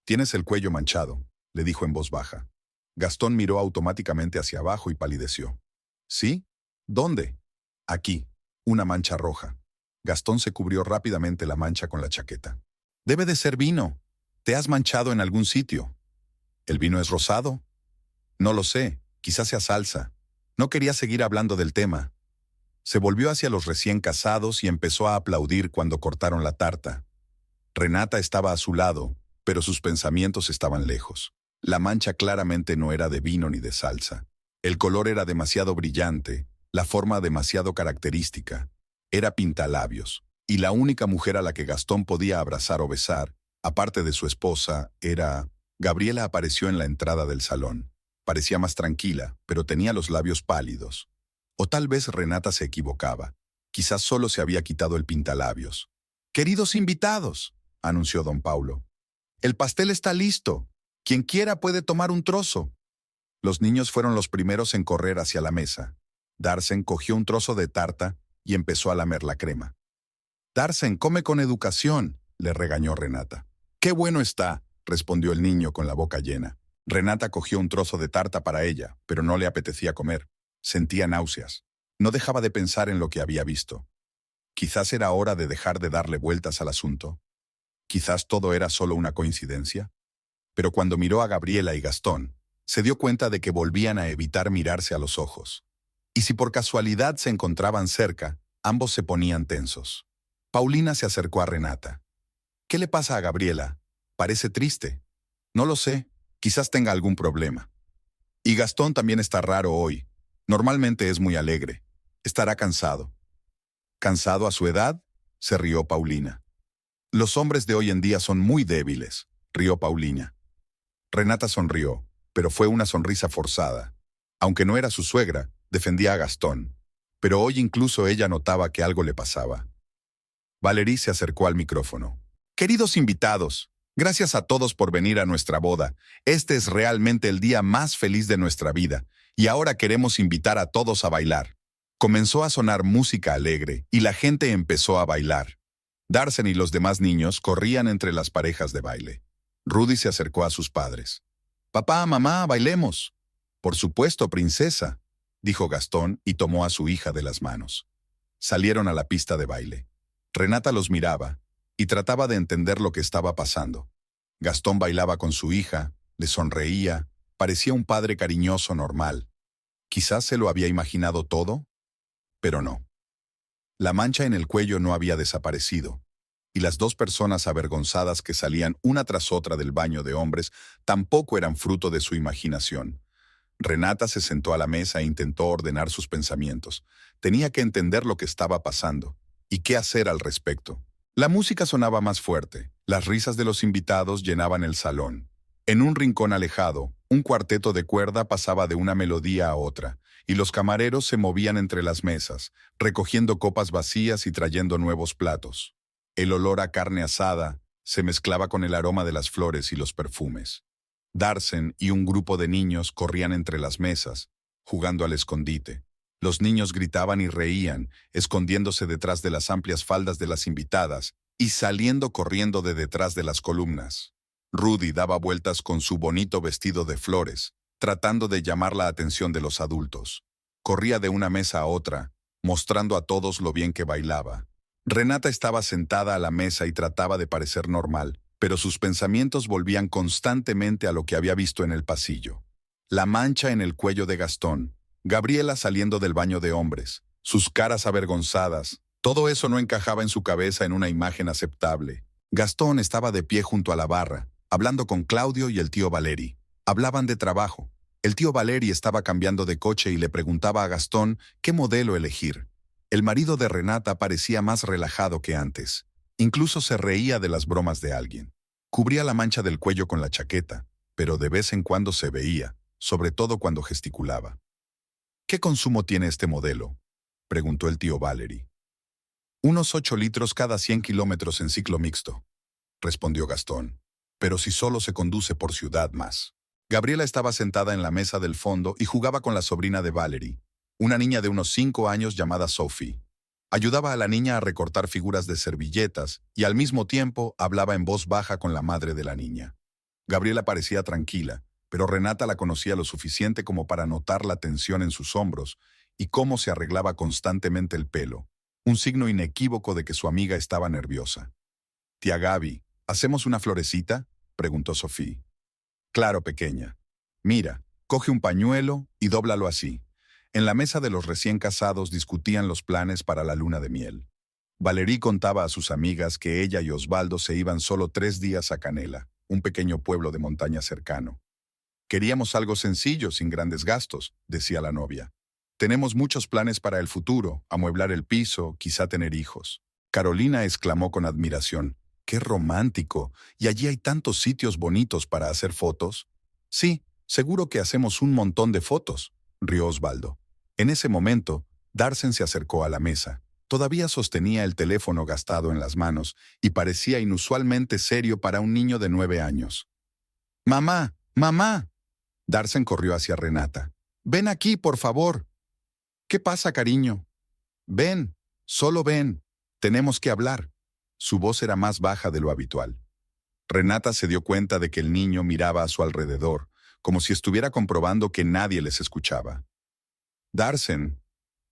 Speaker 1: «Tienes el cuello manchado», le dijo en voz baja. Gastón miró automáticamente hacia abajo y palideció. «¿Sí? ¿Dónde?» «Aquí. Una mancha roja». Gastón se cubrió rápidamente la mancha con la chaqueta. «Debe de ser vino. Te has manchado en algún sitio». «¿El vino es rosado?» «No lo sé. Quizás sea salsa». No quería seguir hablando del tema. Se volvió hacia los recién casados y empezó a aplaudir cuando cortaron la tarta. Renata estaba a su lado, pero sus pensamientos estaban lejos. La mancha claramente no era de vino ni de salsa. El color era demasiado brillante, la forma demasiado característica. Era pintalabios, y la única mujer a la que Gastón podía abrazar o besar, aparte de su esposa, era... Gabriela apareció en la entrada del salón. Parecía más tranquila, pero tenía los labios pálidos. O tal vez Renata se equivocaba. Quizás solo se había quitado el pintalabios. «Queridos invitados», anunció don Paulo. «El pastel está listo. Quien quiera puede tomar un trozo». Los niños fueron los primeros en correr hacia la mesa. Darsen cogió un trozo de tarta y empezó a lamer la crema. «Darsen, come con educación», le regañó Renata. «Qué bueno está», respondió el niño con la boca llena. Renata cogió un trozo de tarta para ella, pero no le apetecía comer. Sentía náuseas. No dejaba de pensar en lo que había visto. Quizás era hora de dejar de darle vueltas al asunto. Quizás todo era solo una coincidencia. Pero cuando miró a Gabriela y Gastón, se dio cuenta de que volvían a evitar mirarse a los ojos. Y si por casualidad se encontraban cerca, ambos se ponían tensos. Paulina se acercó a Renata. «¿Qué le pasa a Gabriela? Parece triste». «No lo sé. Quizás tenga algún problema». «Y Gastón también está raro hoy. Normalmente es muy alegre. Estará cansado». «¿Cansado a su edad?», se rió Paulina. «Los hombres de hoy en día son muy débiles», rió Paulina. Renata sonrió, pero fue una sonrisa forzada. Aunque no era su suegra, defendía a Gastón. Pero hoy incluso ella notaba que algo le pasaba. Valerie se acercó al micrófono. «Queridos invitados, gracias a todos por venir a nuestra boda. Este es realmente el día más feliz de nuestra vida, y ahora queremos invitar a todos a bailar». Comenzó a sonar música alegre, y la gente empezó a bailar. Darsen y los demás niños corrían entre las parejas de baile. Rudy se acercó a sus padres. «Papá, mamá, bailemos». «Por supuesto, princesa», dijo Gastón y tomó a su hija de las manos. Salieron a la pista de baile. Renata los miraba y trataba de entender lo que estaba pasando. Gastón bailaba con su hija, le sonreía, parecía un padre cariñoso normal. Quizás se lo había imaginado todo, pero no. La mancha en el cuello no había desaparecido, y las dos personas avergonzadas que salían una tras otra del baño de hombres tampoco eran fruto de su imaginación. Renata se sentó a la mesa e intentó ordenar sus pensamientos. Tenía que entender lo que estaba pasando y qué hacer al respecto. La música sonaba más fuerte. Las risas de los invitados llenaban el salón. En un rincón alejado, un cuarteto de cuerda pasaba de una melodía a otra, y los camareros se movían entre las mesas, recogiendo copas vacías y trayendo nuevos platos. El olor a carne asada se mezclaba con el aroma de las flores y los perfumes. Darsen y un grupo de niños corrían entre las mesas, jugando al escondite. Los niños gritaban y reían, escondiéndose detrás de las amplias faldas de las invitadas y saliendo corriendo de detrás de las columnas. Rudy daba vueltas con su bonito vestido de flores, tratando de llamar la atención de los adultos. Corría de una mesa a otra, mostrando a todos lo bien que bailaba. Renata estaba sentada a la mesa y trataba de parecer normal, pero sus pensamientos volvían constantemente a lo que había visto en el pasillo. La mancha en el cuello de Gastón, Gabriela saliendo del baño de hombres, sus caras avergonzadas, todo eso no encajaba en su cabeza en una imagen aceptable. Gastón estaba de pie junto a la barra, hablando con Claudio y el tío Valeri. Hablaban de trabajo. El tío Valeri estaba cambiando de coche y le preguntaba a Gastón qué modelo elegir. El marido de Renata parecía más relajado que antes. Incluso se reía de las bromas de alguien. Cubría la mancha del cuello con la chaqueta, pero de vez en cuando se veía, sobre todo cuando gesticulaba. «¿Qué consumo tiene este modelo?», preguntó el tío Valeri. «Unos 8 litros cada 100 kilómetros en ciclo mixto», respondió Gastón. «Pero si solo se conduce por ciudad más». Gabriela estaba sentada en la mesa del fondo y jugaba con la sobrina de Valerie, una niña de unos 5 años llamada Sophie. Ayudaba a la niña a recortar figuras de servilletas y al mismo tiempo hablaba en voz baja con la madre de la niña. Gabriela parecía tranquila, pero Renata la conocía lo suficiente como para notar la tensión en sus hombros y cómo se arreglaba constantemente el pelo, un signo inequívoco de que su amiga estaba nerviosa. «Tía Gaby, ¿hacemos una florecita?», preguntó Sophie. «Claro, pequeña. Mira, coge un pañuelo y dóblalo así». En la mesa de los recién casados discutían los planes para la luna de miel. Valerie contaba a sus amigas que ella y Osvaldo se iban solo 3 días a Canela, un pequeño pueblo de montaña cercano. «Queríamos algo sencillo, sin grandes gastos», decía la novia. «Tenemos muchos planes para el futuro, amueblar el piso, quizá tener hijos». Carolina exclamó con admiración. «¡Qué romántico! ¿Y allí hay tantos sitios bonitos para hacer fotos?» «Sí, seguro que hacemos un montón de fotos», rió Osvaldo. En ese momento, Darsen se acercó a la mesa. Todavía sostenía el teléfono gastado en las manos y parecía inusualmente serio para un niño de 9 años. «¡Mamá! ¡Mamá!». Darsen corrió hacia Renata. «Ven aquí, por favor». «¿Qué pasa, cariño?». «Ven». Solo ven, tenemos que hablar. Su voz era más baja de lo habitual. Renata se dio cuenta de que el niño miraba a su alrededor, como si estuviera comprobando que nadie les escuchaba. Darsen,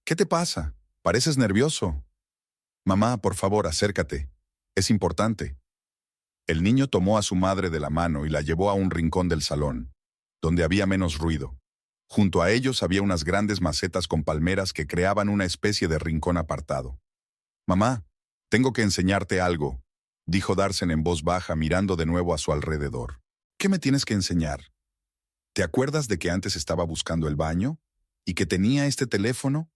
Speaker 1: ¿qué te pasa? Pareces nervioso. Mamá, por favor, acércate. Es importante. El niño tomó a su madre de la mano y la llevó a un rincón del salón, donde había menos ruido. Junto a ellos había unas grandes macetas con palmeras que creaban una especie de rincón apartado. Mamá, tengo que enseñarte algo, dijo Darsen en voz baja mirando de nuevo a su alrededor. ¿Qué me tienes que enseñar? ¿Te acuerdas de que antes estaba buscando el baño? ¿Y que tenía este teléfono?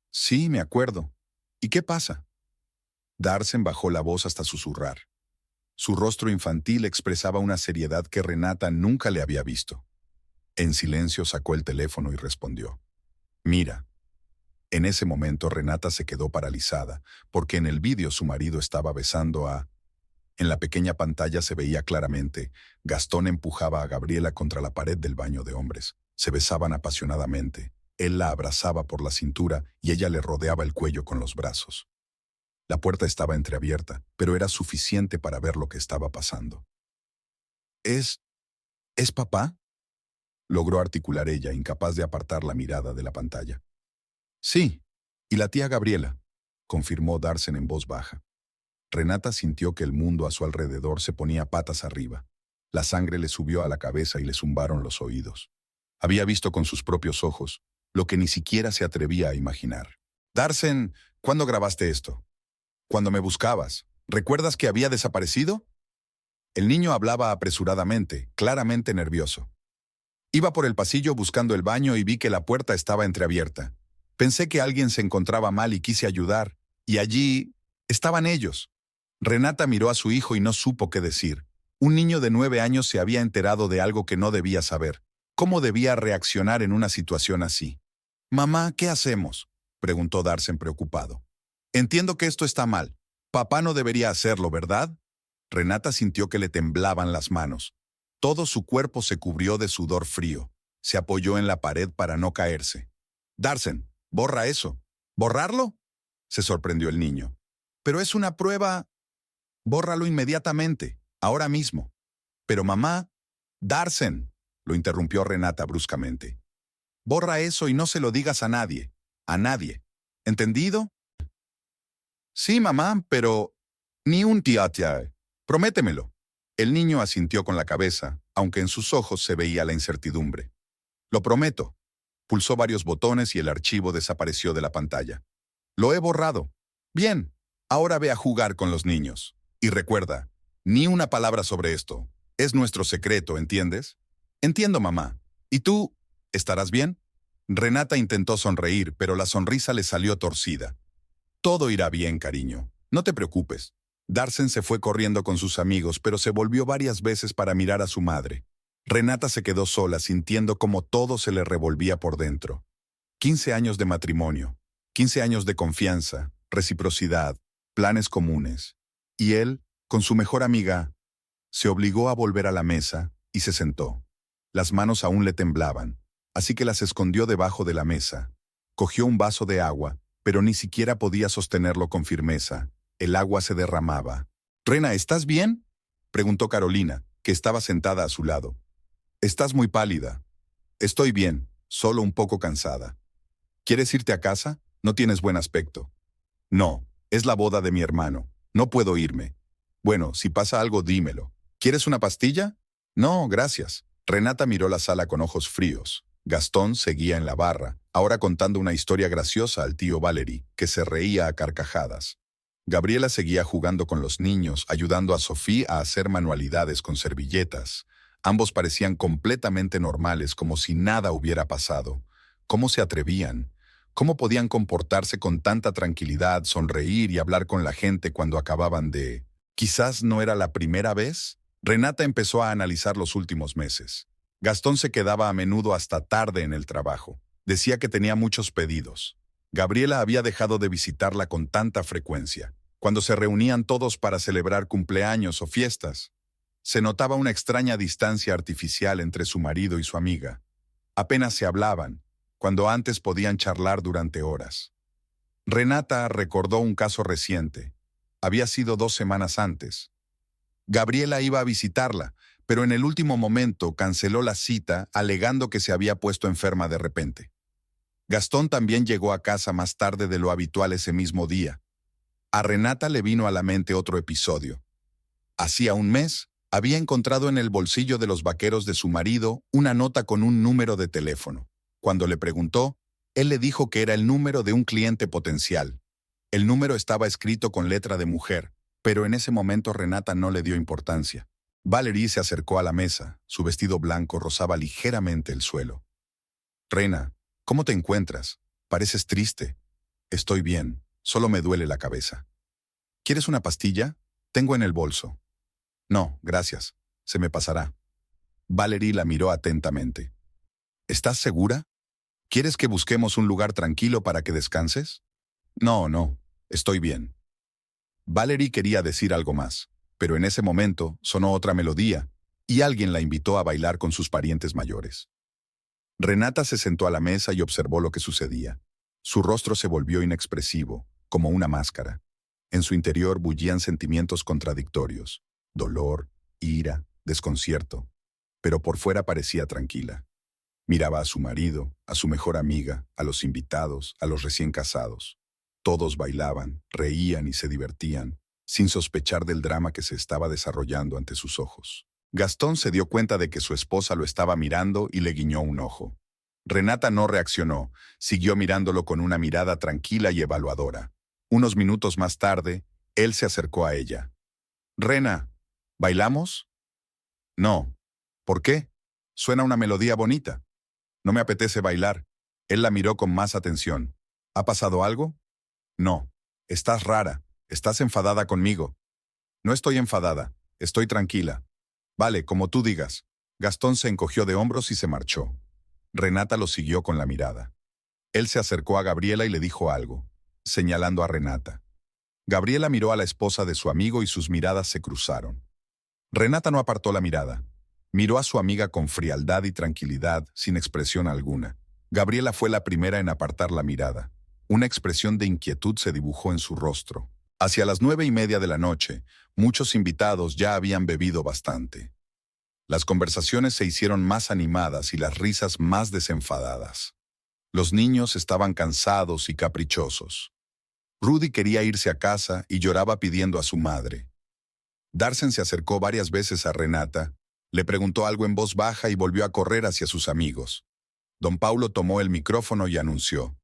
Speaker 1: Sí, me acuerdo. ¿Y qué pasa? Darsen bajó la voz hasta susurrar. Su rostro infantil expresaba una seriedad que Renata nunca le había visto. En silencio sacó el teléfono y respondió. Mira. En ese momento Renata se quedó paralizada, porque en el vídeo su marido estaba besando a... En la pequeña pantalla se veía claramente, Gastón empujaba a Gabriela contra la pared del baño de hombres. Se besaban apasionadamente. Él la abrazaba por la cintura y ella le rodeaba el cuello con los brazos. La puerta estaba entreabierta, pero era suficiente para ver lo que estaba pasando. ¿Es papá?», logró articular ella, incapaz de apartar la mirada de la pantalla. «Sí, y la tía Gabriela», confirmó Darsen en voz baja. Renata sintió que el mundo a su alrededor se ponía patas arriba. La sangre le subió a la cabeza y le zumbaron los oídos. Había visto con sus propios ojos lo que ni siquiera se atrevía a imaginar. «Darsen, ¿cuándo grabaste esto?» «Cuando me buscabas. ¿Recuerdas que había desaparecido?» El niño hablaba apresuradamente, claramente nervioso. «Iba por el pasillo buscando el baño y vi que la puerta estaba entreabierta. Pensé que alguien se encontraba mal y quise ayudar, y allí estaban ellos». Renata miró a su hijo y no supo qué decir. Un niño de 9 años se había enterado de algo que no debía saber. ¿Cómo debía reaccionar en una situación así? «Mamá, ¿qué hacemos?», preguntó Darsen preocupado. «Entiendo que esto está mal. Papá no debería hacerlo, ¿verdad?». Renata sintió que le temblaban las manos. Todo su cuerpo se cubrió de sudor frío. Se apoyó en la pared para no caerse. «Darsen, borra eso». «¿Borrarlo?», se sorprendió el niño. «Pero es una prueba». «Bórralo inmediatamente, ahora mismo». «Pero mamá...». «Darsen», lo interrumpió Renata bruscamente. «Borra eso y no se lo digas a nadie. A nadie. ¿Entendido?». «Sí, mamá, pero...». «Ni un tía. Prométemelo». El niño asintió con la cabeza, aunque en sus ojos se veía la incertidumbre. «Lo prometo». Pulsó varios botones y el archivo desapareció de la pantalla. «Lo he borrado». «Bien, ahora ve a jugar con los niños. Y recuerda, ni una palabra sobre esto. Es nuestro secreto, ¿entiendes?». «Entiendo, mamá. ¿Y tú? ¿Estarás bien?». Renata intentó sonreír, pero la sonrisa le salió torcida. «Todo irá bien, cariño. No te preocupes». Darsen se fue corriendo con sus amigos, pero se volvió varias veces para mirar a su madre. Renata se quedó sola, sintiendo como todo se le revolvía por dentro. 15 años de matrimonio, 15 años de confianza, reciprocidad, planes comunes. Y él, con su mejor amiga, se obligó a volver a la mesa y se sentó. Las manos aún le temblaban, así que las escondió debajo de la mesa. Cogió un vaso de agua, pero ni siquiera podía sostenerlo con firmeza. El agua se derramaba. «Rena, ¿estás bien?», preguntó Carolina, que estaba sentada a su lado. «Estás muy pálida». «Estoy bien, solo un poco cansada». «¿Quieres irte a casa? No tienes buen aspecto». «No, es la boda de mi hermano. No puedo irme». «Bueno, si pasa algo, dímelo. ¿Quieres una pastilla?». «No, gracias». Renata miró la sala con ojos fríos. Gastón seguía en la barra, ahora contando una historia graciosa al tío Valery, que se reía a carcajadas. Gabriela seguía jugando con los niños, ayudando a Sofía a hacer manualidades con servilletas. Ambos parecían completamente normales, como si nada hubiera pasado. ¿Cómo se atrevían? ¿Cómo podían comportarse con tanta tranquilidad, sonreír y hablar con la gente cuando acababan de... ¿Quizás no era la primera vez? Renata empezó a analizar los últimos meses. Gastón se quedaba a menudo hasta tarde en el trabajo. Decía que tenía muchos pedidos. Gabriela había dejado de visitarla con tanta frecuencia. Cuando se reunían todos para celebrar cumpleaños o fiestas, se notaba una extraña distancia artificial entre su marido y su amiga. Apenas se hablaban, cuando antes podían charlar durante horas. Renata recordó un caso reciente. Había sido 2 semanas antes. Gabriela iba a visitarla, pero en el último momento canceló la cita alegando que se había puesto enferma de repente. Gastón también llegó a casa más tarde de lo habitual ese mismo día. A Renata le vino a la mente otro episodio. Hacía un mes, había encontrado en el bolsillo de los vaqueros de su marido una nota con un número de teléfono. Cuando le preguntó, él le dijo que era el número de un cliente potencial. El número estaba escrito con letra de mujer, pero en ese momento Renata no le dio importancia. Valerie se acercó a la mesa. Su vestido blanco rozaba ligeramente el suelo. «Rena, ¿cómo te encuentras? Pareces triste». «Estoy bien, solo me duele la cabeza». «¿Quieres una pastilla? Tengo en el bolso». «No, gracias. Se me pasará». Valerie la miró atentamente. «¿Estás segura? ¿Quieres que busquemos un lugar tranquilo para que descanses?» «No, estoy bien». Valerie quería decir algo más, pero en ese momento sonó otra melodía y alguien la invitó a bailar con sus parientes mayores. Renata se sentó a la mesa y observó lo que sucedía. Su rostro se volvió inexpresivo, como una máscara. En su interior bullían sentimientos contradictorios: dolor, ira, desconcierto. Pero por fuera parecía tranquila. Miraba a su marido, a su mejor amiga, a los invitados, a los recién casados. Todos bailaban, reían y se divertían, sin sospechar del drama que se estaba desarrollando ante sus ojos. Gastón se dio cuenta de que su esposa lo estaba mirando y le guiñó un ojo. Renata no reaccionó, siguió mirándolo con una mirada tranquila y evaluadora. Unos minutos más tarde, él se acercó a ella. «Rena, ¿bailamos?» «No». «¿Por qué? Suena una melodía bonita». «No me apetece bailar». Él la miró con más atención. «¿Ha pasado algo?» «No. Estás rara. Estás enfadada conmigo». «No estoy enfadada. Estoy tranquila». «Vale, como tú digas». Gastón se encogió de hombros y se marchó. Renata lo siguió con la mirada. Él se acercó a Gabriela y le dijo algo, señalando a Renata. Gabriela miró a la esposa de su amigo y sus miradas se cruzaron. Renata no apartó la mirada. Miró a su amiga con frialdad y tranquilidad, sin expresión alguna. Gabriela fue la primera en apartar la mirada. Una expresión de inquietud se dibujó en su rostro. Hacia las 9:30 de la noche, muchos invitados ya habían bebido bastante. Las conversaciones se hicieron más animadas y las risas más desenfadadas. Los niños estaban cansados y caprichosos. Rudy quería irse a casa y lloraba pidiendo a su madre. Darsen se acercó varias veces a Renata, le preguntó algo en voz baja y volvió a correr hacia sus amigos. Don Paulo tomó el micrófono y anunció: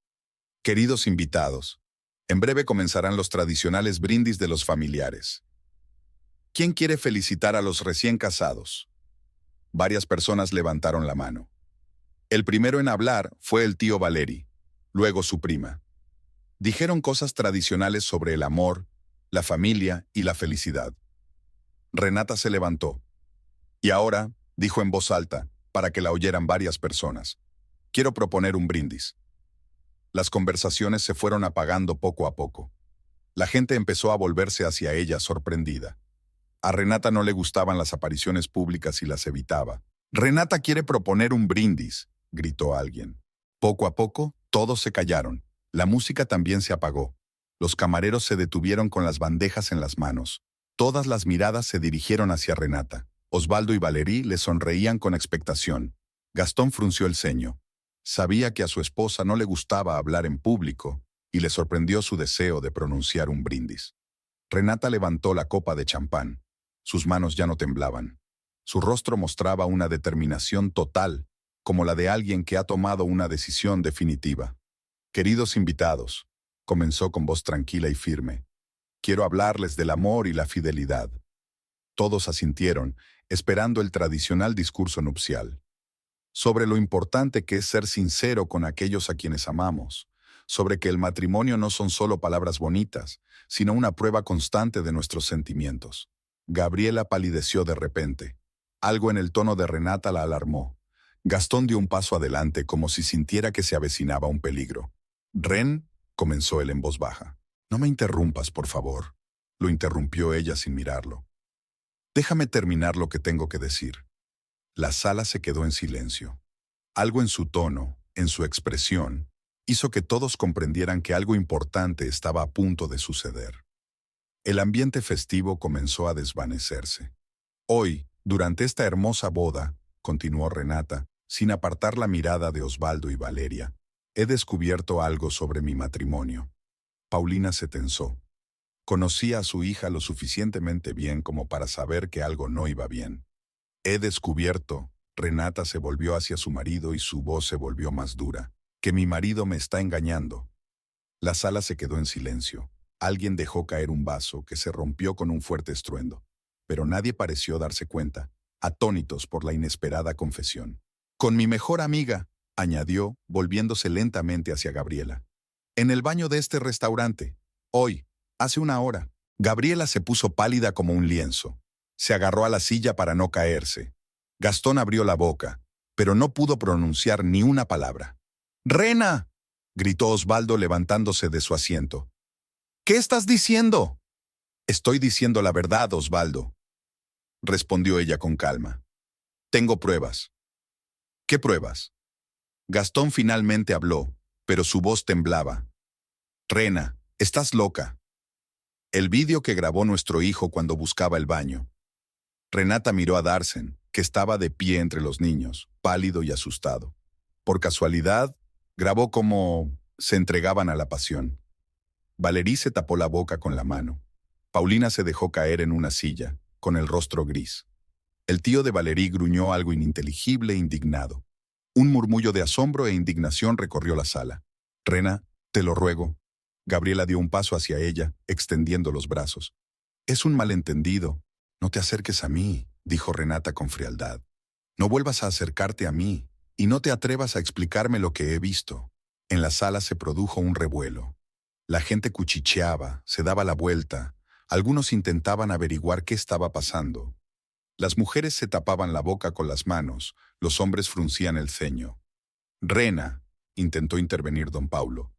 Speaker 1: «Queridos invitados, en breve comenzarán los tradicionales brindis de los familiares. ¿Quién quiere felicitar a los recién casados?» Varias personas levantaron la mano. El primero en hablar fue el tío Valery, luego su prima. Dijeron cosas tradicionales sobre el amor, la familia y la felicidad. Renata se levantó. «Y ahora», dijo en voz alta, para que la oyeran varias personas, «quiero proponer un brindis». Las conversaciones se fueron apagando poco a poco. La gente empezó a volverse hacia ella sorprendida. A Renata no le gustaban las apariciones públicas y las evitaba. «Renata quiere proponer un brindis», gritó alguien. Poco a poco, todos se callaron. La música también se apagó. Los camareros se detuvieron con las bandejas en las manos. Todas las miradas se dirigieron hacia Renata. Osvaldo y Valerie le sonreían con expectación. Gastón frunció el ceño. Sabía que a su esposa no le gustaba hablar en público y le sorprendió su deseo de pronunciar un brindis. Renata levantó la copa de champán. Sus manos ya no temblaban. Su rostro mostraba una determinación total, como la de alguien que ha tomado una decisión definitiva. «Queridos invitados», comenzó con voz tranquila y firme, «quiero hablarles del amor y la fidelidad». Todos asintieron, esperando el tradicional discurso nupcial. Sobre lo importante que es ser sincero con aquellos a quienes amamos, sobre que el matrimonio no son solo palabras bonitas, sino una prueba constante de nuestros sentimientos. Gabriela palideció de repente. Algo en el tono de Renata la alarmó. Gastón dio un paso adelante como si sintiera que se avecinaba un peligro. «Ren», comenzó él en voz baja. «No me interrumpas, por favor», lo interrumpió ella sin mirarlo. «Déjame terminar lo que tengo que decir». La sala se quedó en silencio. Algo en su tono, en su expresión, hizo que todos comprendieran que algo importante estaba a punto de suceder. El ambiente festivo comenzó a desvanecerse. Hoy, durante esta hermosa boda, continuó Renata, sin apartar la mirada de Osvaldo y Valeria, he descubierto algo sobre mi matrimonio. Paulina se tensó. Conocía a su hija lo suficientemente bien como para saber que algo no iba bien. He descubierto, Renata se volvió hacia su marido y su voz se volvió más dura, que mi marido me está engañando. La sala se quedó en silencio. Alguien dejó caer un vaso que se rompió con un fuerte estruendo, pero nadie pareció darse cuenta, atónitos por la inesperada confesión. Con mi mejor amiga, añadió, volviéndose lentamente hacia Gabriela. En el baño de este restaurante, hoy, hace una hora. Gabriela se puso pálida como un lienzo. Se agarró a la silla para no caerse. Gastón abrió la boca, pero no pudo pronunciar ni una palabra. ¡Rena!, gritó Osvaldo levantándose de su asiento. ¿Qué estás diciendo? Estoy diciendo la verdad, Osvaldo, respondió ella con calma. Tengo pruebas. ¿Qué pruebas? Gastón finalmente habló, pero su voz temblaba. Rena, estás loca. El vídeo que grabó nuestro hijo cuando buscaba el baño. Renata miró a Darsen, que estaba de pie entre los niños, pálido y asustado. Por casualidad, grabó cómo se entregaban a la pasión. Valerie se tapó la boca con la mano. Paulina se dejó caer en una silla, con el rostro gris. El tío de Valerie gruñó algo ininteligible e indignado. Un murmullo de asombro e indignación recorrió la sala. Rena, te lo ruego. Gabriela dio un paso hacia ella, extendiendo los brazos. Es un malentendido. No te acerques a mí, dijo Renata con frialdad. No vuelvas a acercarte a mí, y no te atrevas a explicarme lo que he visto. En la sala se produjo un revuelo. La gente cuchicheaba, se daba la vuelta. Algunos intentaban averiguar qué estaba pasando. Las mujeres se tapaban la boca con las manos, los hombres fruncían el ceño. Rena, intentó intervenir don Paulo.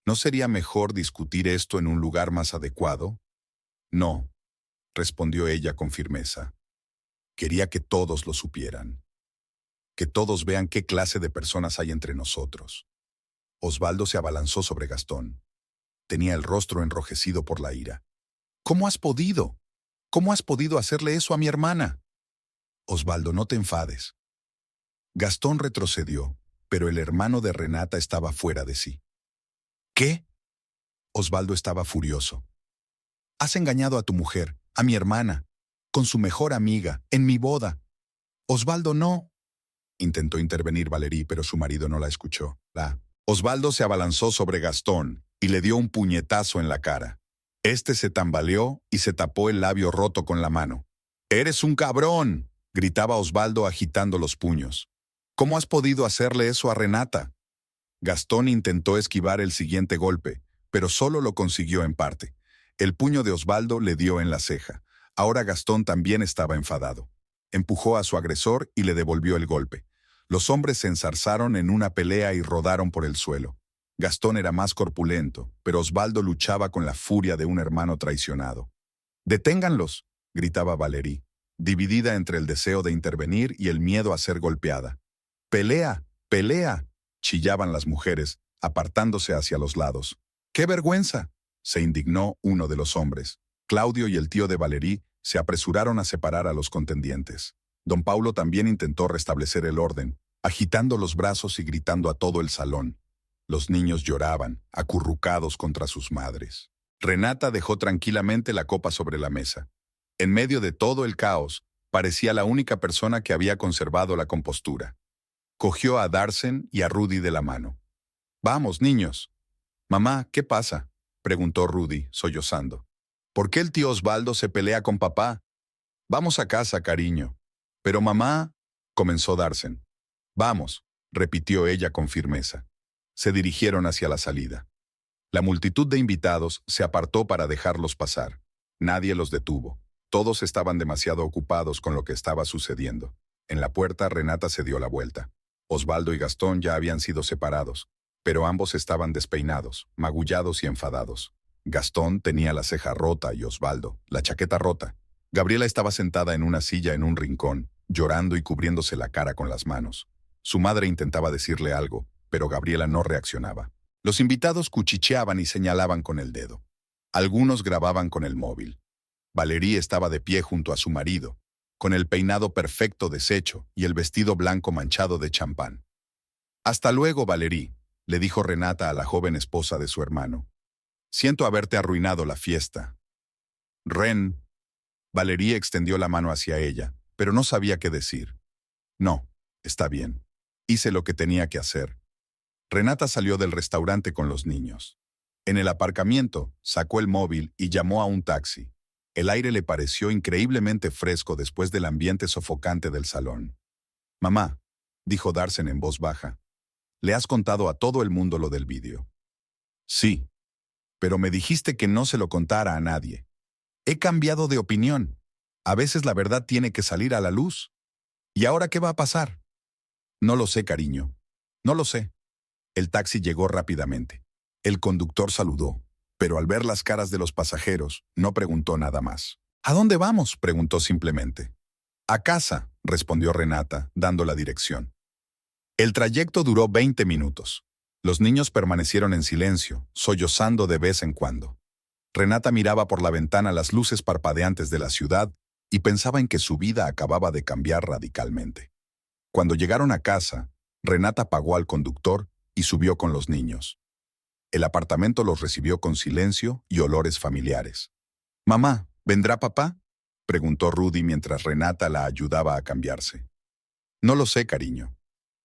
Speaker 1: ¿No sería mejor discutir esto en un lugar más adecuado? No, respondió ella con firmeza. Quería que todos lo supieran. Que todos vean qué clase de personas hay entre nosotros. Osvaldo se abalanzó sobre Gastón. Tenía el rostro enrojecido por la ira. ¿Cómo has podido? ¿Cómo has podido hacerle eso a mi hermana? Osvaldo, no te enfades. Gastón retrocedió, pero el hermano de Renata estaba fuera de sí. ¿Qué? Osvaldo estaba furioso. Has engañado a tu mujer, a mi hermana, con su mejor amiga, en mi boda. Osvaldo, no. Intentó intervenir Valerie, pero su marido no la escuchó. Osvaldo se abalanzó sobre Gastón y le dio un puñetazo en la cara. Este se tambaleó y se tapó el labio roto con la mano. ¡Eres un cabrón!, gritaba Osvaldo agitando los puños. ¿Cómo has podido hacerle eso a Renata? Gastón intentó esquivar el siguiente golpe, pero solo lo consiguió en parte. El puño de Osvaldo le dio en la ceja. Ahora Gastón también estaba enfadado. Empujó a su agresor y le devolvió el golpe. Los hombres se enzarzaron en una pelea y rodaron por el suelo. Gastón era más corpulento, pero Osvaldo luchaba con la furia de un hermano traicionado. «¡Deténganlos!», gritaba Valerie, dividida entre el deseo de intervenir y el miedo a ser golpeada. «¡Pelea! ¡Pelea!», chillaban las mujeres, apartándose hacia los lados. «¡Qué vergüenza!», se indignó uno de los hombres. Claudio y el tío de Valerie se apresuraron a separar a los contendientes. Don Paulo también intentó restablecer el orden, agitando los brazos y gritando a todo el salón. Los niños lloraban, acurrucados contra sus madres. Renata dejó tranquilamente la copa sobre la mesa. En medio de todo el caos, parecía la única persona que había conservado la compostura. Cogió a Darsen y a Rudy de la mano. «Vamos, niños». «Mamá, ¿qué pasa?», preguntó Rudy, sollozando. «¿Por qué el tío Osvaldo se pelea con papá?». «Vamos a casa, cariño». «Pero mamá», comenzó Darsen. «Vamos», repitió ella con firmeza. Se dirigieron hacia la salida. La multitud de invitados se apartó para dejarlos pasar. Nadie los detuvo. Todos estaban demasiado ocupados con lo que estaba sucediendo. En la puerta, Renata se dio la vuelta. Osvaldo y Gastón ya habían sido separados, pero ambos estaban despeinados, magullados y enfadados. Gastón tenía la ceja rota y Osvaldo, la chaqueta rota. Gabriela estaba sentada en una silla en un rincón, llorando y cubriéndose la cara con las manos. Su madre intentaba decirle algo, pero Gabriela no reaccionaba. Los invitados cuchicheaban y señalaban con el dedo. Algunos grababan con el móvil. Valerie estaba de pie junto a su marido, con el peinado perfecto deshecho y el vestido blanco manchado de champán. «Hasta luego, Valerie», le dijo Renata a la joven esposa de su hermano. «Siento haberte arruinado la fiesta». «Ren». Valerie extendió la mano hacia ella, pero no sabía qué decir. «No, está bien. Hice lo que tenía que hacer». Renata salió del restaurante con los niños. En el aparcamiento, sacó el móvil y llamó a un taxi. El aire le pareció increíblemente fresco después del ambiente sofocante del salón. «Mamá», dijo Darsen en voz baja, «¿le has contado a todo el mundo lo del vídeo?» «Sí, pero me dijiste que no se lo contara a nadie. He cambiado de opinión. A veces la verdad tiene que salir a la luz. ¿Y ahora qué va a pasar?» «No lo sé, cariño. No lo sé». El taxi llegó rápidamente. El conductor saludó, pero al ver las caras de los pasajeros, no preguntó nada más. «¿A dónde vamos?», preguntó simplemente. «A casa», respondió Renata, dando la dirección. El trayecto duró 20 minutos. Los niños permanecieron en silencio, sollozando de vez en cuando. Renata miraba por la ventana las luces parpadeantes de la ciudad y pensaba en que su vida acababa de cambiar radicalmente. Cuando llegaron a casa, Renata pagó al conductor y subió con los niños. El apartamento los recibió con silencio y olores familiares. «Mamá, ¿vendrá papá?», preguntó Rudy mientras Renata la ayudaba a cambiarse. «No lo sé, cariño.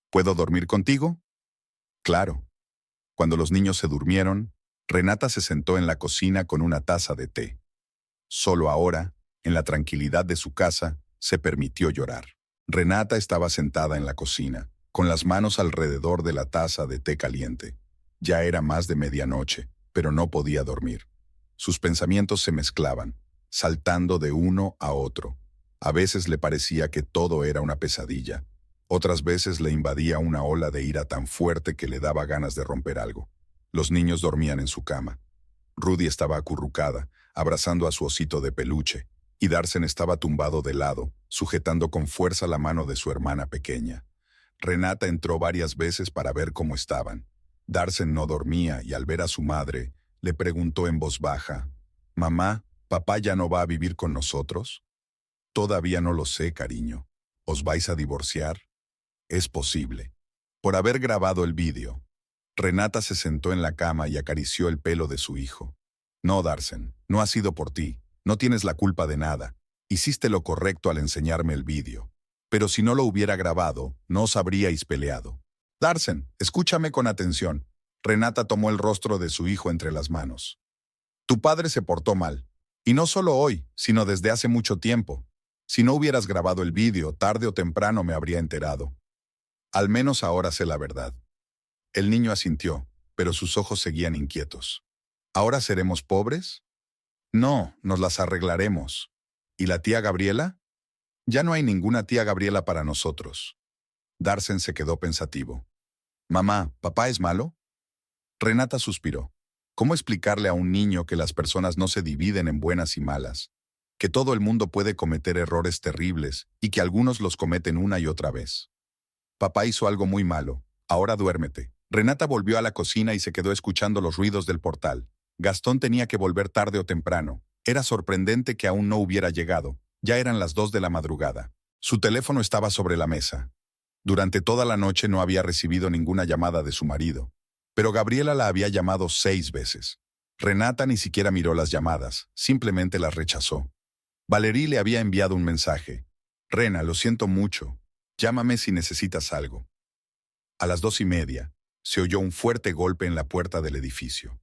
Speaker 1: ¿Puedo dormir contigo?». «Claro». Cuando los niños se durmieron, Renata se sentó en la cocina con una taza de té. Solo ahora, en la tranquilidad de su casa, se permitió llorar. Renata estaba sentada en la cocina, con las manos alrededor de la taza de té caliente. Ya era más de medianoche, pero no podía dormir. Sus pensamientos se mezclaban, saltando de uno a otro. A veces le parecía que todo era una pesadilla. Otras veces le invadía una ola de ira tan fuerte que le daba ganas de romper algo. Los niños dormían en su cama. Rudy estaba acurrucada, abrazando a su osito de peluche, y Darsen estaba tumbado de lado, sujetando con fuerza la mano de su hermana pequeña. Renata entró varias veces para ver cómo estaban. Darsen no dormía y al ver a su madre, le preguntó en voz baja, «Mamá, ¿papá ya no va a vivir con nosotros?». «Todavía no lo sé, cariño. ¿Os vais a divorciar?». «Es posible». Por haber grabado el vídeo, Renata se sentó en la cama y acarició el pelo de su hijo. «No, Darsen, no ha sido por ti. No tienes la culpa de nada. Hiciste lo correcto al enseñarme el vídeo. Pero si no lo hubiera grabado, no os habríais peleado». «Darsen, escúchame con atención». Renata tomó el rostro de su hijo entre las manos. «Tu padre se portó mal. Y no solo hoy, sino desde hace mucho tiempo. Si no hubieras grabado el vídeo, tarde o temprano me habría enterado. Al menos ahora sé la verdad». El niño asintió, pero sus ojos seguían inquietos. «¿Ahora seremos pobres?». «No, nos las arreglaremos». «¿Y la tía Gabriela?». «Ya no hay ninguna tía Gabriela para nosotros». Darsen se quedó pensativo. «Mamá, ¿papá es malo?». Renata suspiró. ¿Cómo explicarle a un niño que las personas no se dividen en buenas y malas? Que todo el mundo puede cometer errores terribles y que algunos los cometen una y otra vez. «Papá hizo algo muy malo. Ahora duérmete». Renata volvió a la cocina y se quedó escuchando los ruidos del portal. Gastón tenía que volver tarde o temprano. Era sorprendente que aún no hubiera llegado. Ya eran las 2 de la madrugada. Su teléfono estaba sobre la mesa. Durante toda la noche no había recibido ninguna llamada de su marido. Pero Gabriela la había llamado 6 veces. Renata ni siquiera miró las llamadas, simplemente las rechazó. Valerie le había enviado un mensaje. «Rena, lo siento mucho. Llámame si necesitas algo». A las 2:30, se oyó un fuerte golpe en la puerta del edificio.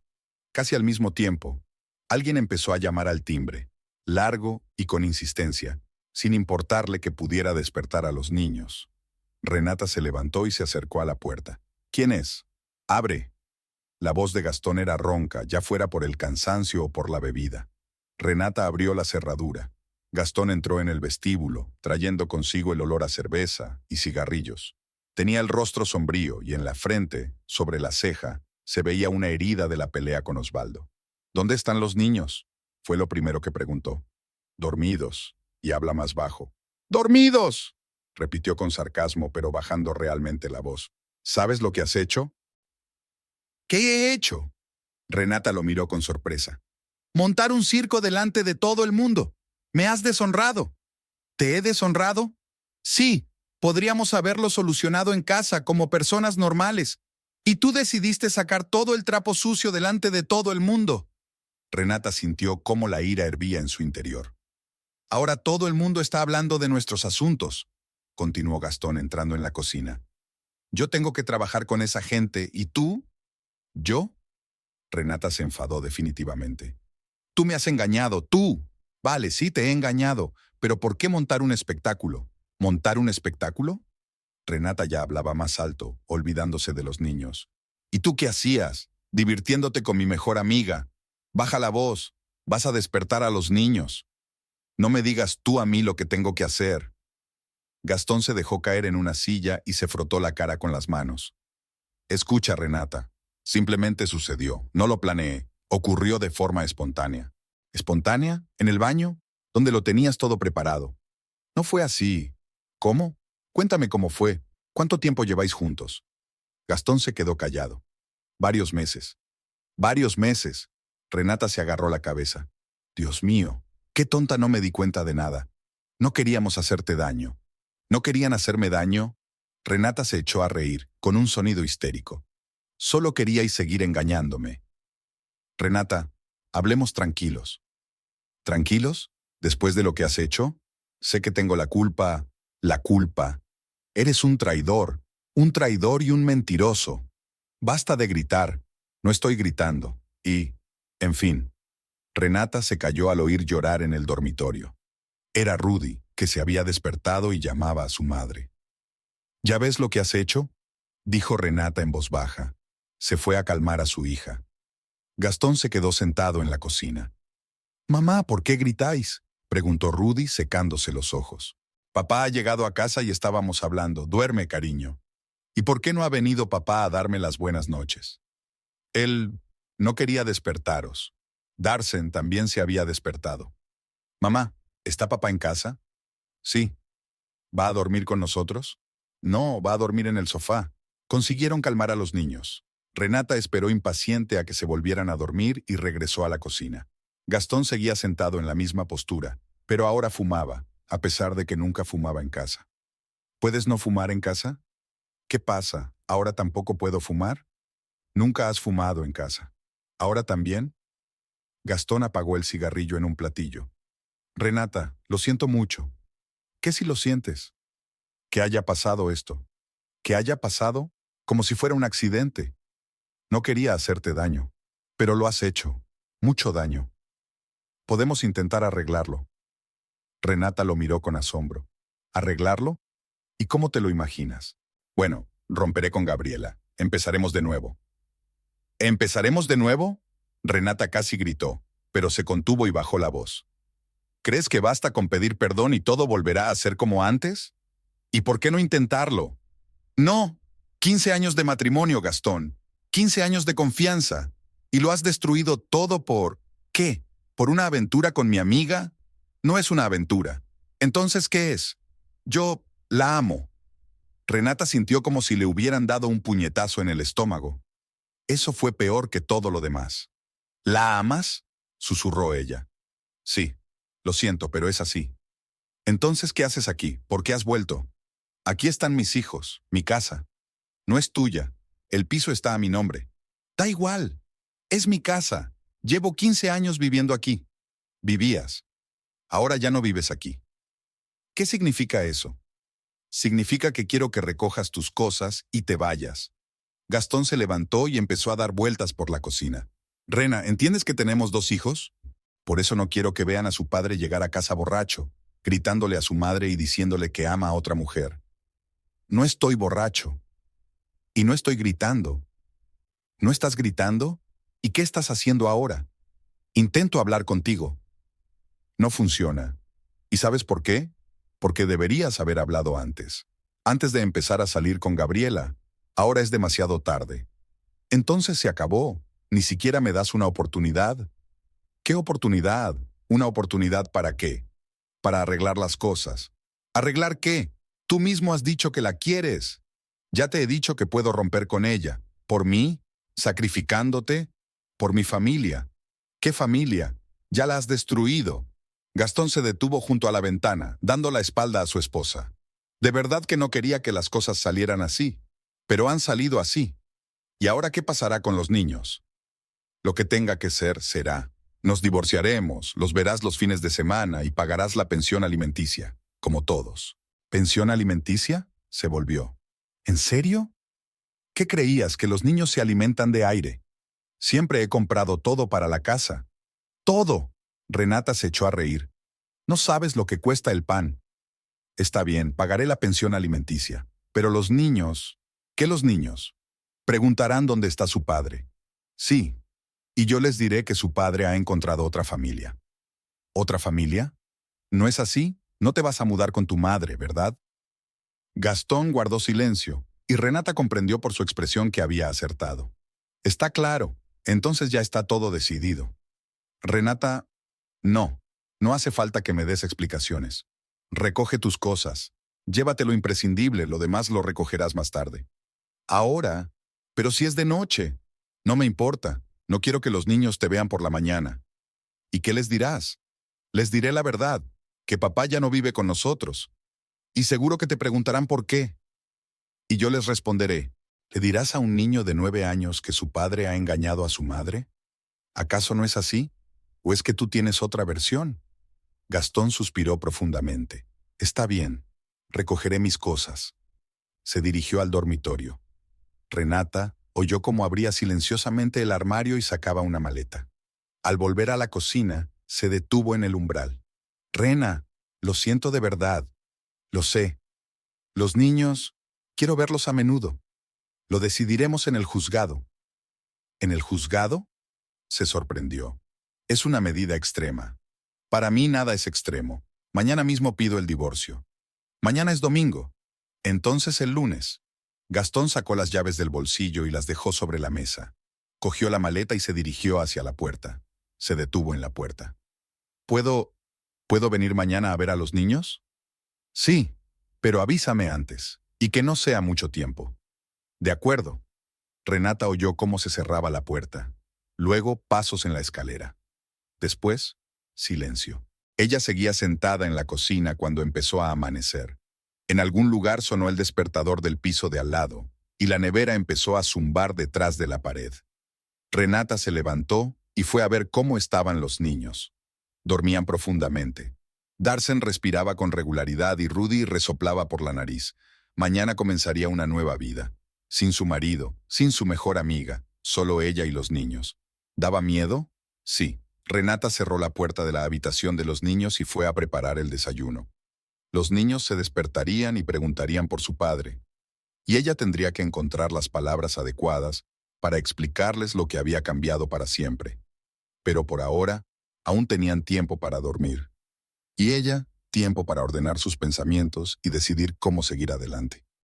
Speaker 1: Casi al mismo tiempo, alguien empezó a llamar al timbre, largo y con insistencia, sin importarle que pudiera despertar a los niños. Renata se levantó y se acercó a la puerta. «¿Quién es?». «Abre». La voz de Gastón era ronca, ya fuera por el cansancio o por la bebida. Renata abrió la cerradura. Gastón entró en el vestíbulo, trayendo consigo el olor a cerveza y cigarrillos. Tenía el rostro sombrío y en la frente, sobre la ceja, se veía una herida de la pelea con Osvaldo. «¿Dónde están los niños?», fue lo primero que preguntó. «Dormidos», y habla más bajo. «¡Dormidos!», repitió con sarcasmo, pero bajando realmente la voz. «¿Sabes lo que has hecho?». ¿Qué he hecho? Renata lo miró con sorpresa. Montar un circo delante de todo el mundo. Me has deshonrado. ¿Te he deshonrado? Sí, podríamos haberlo solucionado en casa como personas normales. Y tú decidiste sacar todo el trapo sucio delante de todo el mundo. Renata sintió cómo la ira hervía en su interior. Ahora todo el mundo está hablando de nuestros asuntos, continuó Gastón entrando en la cocina. Yo tengo que trabajar con esa gente, ¿y tú? ¿Yo? Renata se enfadó definitivamente. Tú me has engañado, tú. Vale, sí te he engañado, pero ¿por qué montar un espectáculo? ¿Montar un espectáculo? Renata ya hablaba más alto, olvidándose de los niños. ¿Y tú qué hacías? Divirtiéndote con mi mejor amiga. Baja la voz, vas a despertar a los niños. No me digas tú a mí lo que tengo que hacer. Gastón se dejó caer en una silla y se frotó la cara con las manos. Escucha, Renata. Simplemente sucedió, no lo planeé. Ocurrió de forma espontánea. ¿Espontánea? ¿En el baño? Donde lo tenías todo preparado. No fue así. ¿Cómo? Cuéntame cómo fue. ¿Cuánto tiempo lleváis juntos? Gastón se quedó callado. Varios meses. Varios meses. Renata se agarró la cabeza. Dios mío, qué tonta, no me di cuenta de nada. No queríamos hacerte daño. ¿No querían hacerme daño? Renata se echó a reír, con un sonido histérico. Solo queríais seguir engañándome. Renata, hablemos tranquilos. ¿Tranquilos? ¿Después de lo que has hecho? Sé que tengo la culpa. La culpa. Eres un traidor y un mentiroso. Basta de gritar. No estoy gritando. Y, en fin. Renata se cayó al oír llorar en el dormitorio. Era Rudy, que se había despertado y llamaba a su madre. ¿Ya ves lo que has hecho?, dijo Renata en voz baja. Se fue a calmar a su hija. Gastón se quedó sentado en la cocina. «Mamá, ¿por qué gritáis?», preguntó Rudy secándose los ojos. «Papá ha llegado a casa y estábamos hablando. Duerme, cariño». «¿Y por qué no ha venido papá a darme las buenas noches?». Él no quería despertaros. Darsen también se había despertado. «Mamá, ¿está papá en casa?». «Sí». «¿Va a dormir con nosotros?». «No, va a dormir en el sofá». Consiguieron calmar a los niños. Renata esperó impaciente a que se volvieran a dormir y regresó a la cocina. Gastón seguía sentado en la misma postura, pero ahora fumaba, a pesar de que nunca fumaba en casa. ¿Puedes no fumar en casa? ¿Qué pasa? ¿Ahora tampoco puedo fumar? Nunca has fumado en casa. ¿Ahora también? Gastón apagó el cigarrillo en un platillo. Renata, lo siento mucho. ¿Qué si lo sientes? Que haya pasado esto. Que haya pasado como si fuera un accidente. No quería hacerte daño, pero lo has hecho. Mucho daño. Podemos intentar arreglarlo. Renata lo miró con asombro. ¿Arreglarlo? ¿Y cómo te lo imaginas? Bueno, romperé con Gabriela. Empezaremos de nuevo. ¿Empezaremos de nuevo? Renata casi gritó, pero se contuvo y bajó la voz. ¿Crees que basta con pedir perdón y todo volverá a ser como antes? ¿Y por qué no intentarlo? No. 15 años de matrimonio, Gastón. 15 años de confianza. Y lo has destruido todo por... ¿qué? ¿Por una aventura con mi amiga? No es una aventura. Entonces, ¿qué es? Yo la amo. Renata sintió como si le hubieran dado un puñetazo en el estómago. Eso fue peor que todo lo demás. ¿La amas?, susurró ella. Sí, lo siento, pero es así. Entonces, ¿qué haces aquí? ¿Por qué has vuelto? Aquí están mis hijos, mi casa. No es tuya. El piso está a mi nombre. Da igual. Es mi casa. Llevo 15 años viviendo aquí. Vivías. Ahora ya no vives aquí. ¿Qué significa eso? Significa que quiero que recojas tus cosas y te vayas. Gastón se levantó y empezó a dar vueltas por la cocina. Rena, ¿entiendes que tenemos 2 hijos? Por eso no quiero que vean a su padre llegar a casa borracho, gritándole a su madre y diciéndole que ama a otra mujer. No estoy borracho. Y no estoy gritando. ¿No estás gritando? ¿Y qué estás haciendo ahora? Intento hablar contigo. No funciona. ¿Y sabes por qué? Porque deberías haber hablado antes. Antes de empezar a salir con Gabriela. Ahora es demasiado tarde. Entonces se acabó. Ni siquiera me das una oportunidad. ¿Qué oportunidad? ¿Una oportunidad para qué? Para arreglar las cosas. ¿Arreglar qué? Tú mismo has dicho que la quieres. Ya te he dicho que puedo romper con ella. ¿Por mí? ¿Sacrificándote? Por mi familia. ¿Qué familia? Ya la has destruido. Gastón se detuvo junto a la ventana, dando la espalda a su esposa. De verdad que no quería que las cosas salieran así, pero han salido así. ¿Y ahora qué pasará con los niños? Lo que tenga que ser, será. Nos divorciaremos, los verás los fines de semana y pagarás la pensión alimenticia, como todos. ¿Pensión alimenticia? Se volvió. ¿En serio? ¿Qué creías, que los niños se alimentan de aire? Siempre he comprado todo para la casa. ¡Todo! Renata se echó a reír. No sabes lo que cuesta el pan. Está bien, pagaré la pensión alimenticia. Pero los niños... ¿Qué los niños? Preguntarán dónde está su padre. Sí, y yo les diré que su padre ha encontrado otra familia. ¿Otra familia? ¿No es así? No te vas a mudar con tu madre, ¿verdad? Gastón guardó silencio, y Renata comprendió por su expresión que había acertado. Está claro, entonces ya está todo decidido. Renata, no hace falta que me des explicaciones. Recoge tus cosas. Llévate lo imprescindible, lo demás lo recogerás más tarde. Ahora, pero si es de noche. No me importa, no quiero que los niños te vean por la mañana. ¿Y qué les dirás? Les diré la verdad, que papá ya no vive con nosotros. Y seguro que te preguntarán por qué. Y yo les responderé, ¿le dirás a un niño de 9 años que su padre ha engañado a su madre? ¿Acaso no es así? ¿O es que tú tienes otra versión? Gastón suspiró profundamente. Está bien, recogeré mis cosas. Se dirigió al dormitorio. Renata oyó cómo abría silenciosamente el armario y sacaba una maleta. Al volver a la cocina, se detuvo en el umbral. Rena, lo siento de verdad. Lo sé. Los niños, quiero verlos a menudo. Lo decidiremos en el juzgado. ¿En el juzgado? Se sorprendió. Es una medida extrema. Para mí nada es extremo. Mañana mismo pido el divorcio. Mañana es domingo. Entonces el lunes. Gastón sacó las llaves del bolsillo y las dejó sobre la mesa. Cogió la maleta y se dirigió hacia la puerta. Se detuvo en la puerta. ¿Puedo venir mañana a ver a los niños? Sí, pero avísame antes, y que no sea mucho tiempo. De acuerdo. Renata oyó cómo se cerraba la puerta. Luego, pasos en la escalera. Después, silencio. Ella seguía sentada en la cocina cuando empezó a amanecer. En algún lugar sonó el despertador del piso de al lado, y la nevera empezó a zumbar detrás de la pared. Renata se levantó y fue a ver cómo estaban los niños. Dormían profundamente. Darsen respiraba con regularidad y Rudy resoplaba por la nariz. Mañana comenzaría una nueva vida. Sin su marido, sin su mejor amiga, solo ella y los niños. ¿Daba miedo? Sí. Renata cerró la puerta de la habitación de los niños y fue a preparar el desayuno. Los niños se despertarían y preguntarían por su padre, y ella tendría que encontrar las palabras adecuadas para explicarles lo que había cambiado para siempre. Pero por ahora, aún tenían tiempo para dormir. Y ella, tiempo para ordenar sus pensamientos y decidir cómo seguir adelante.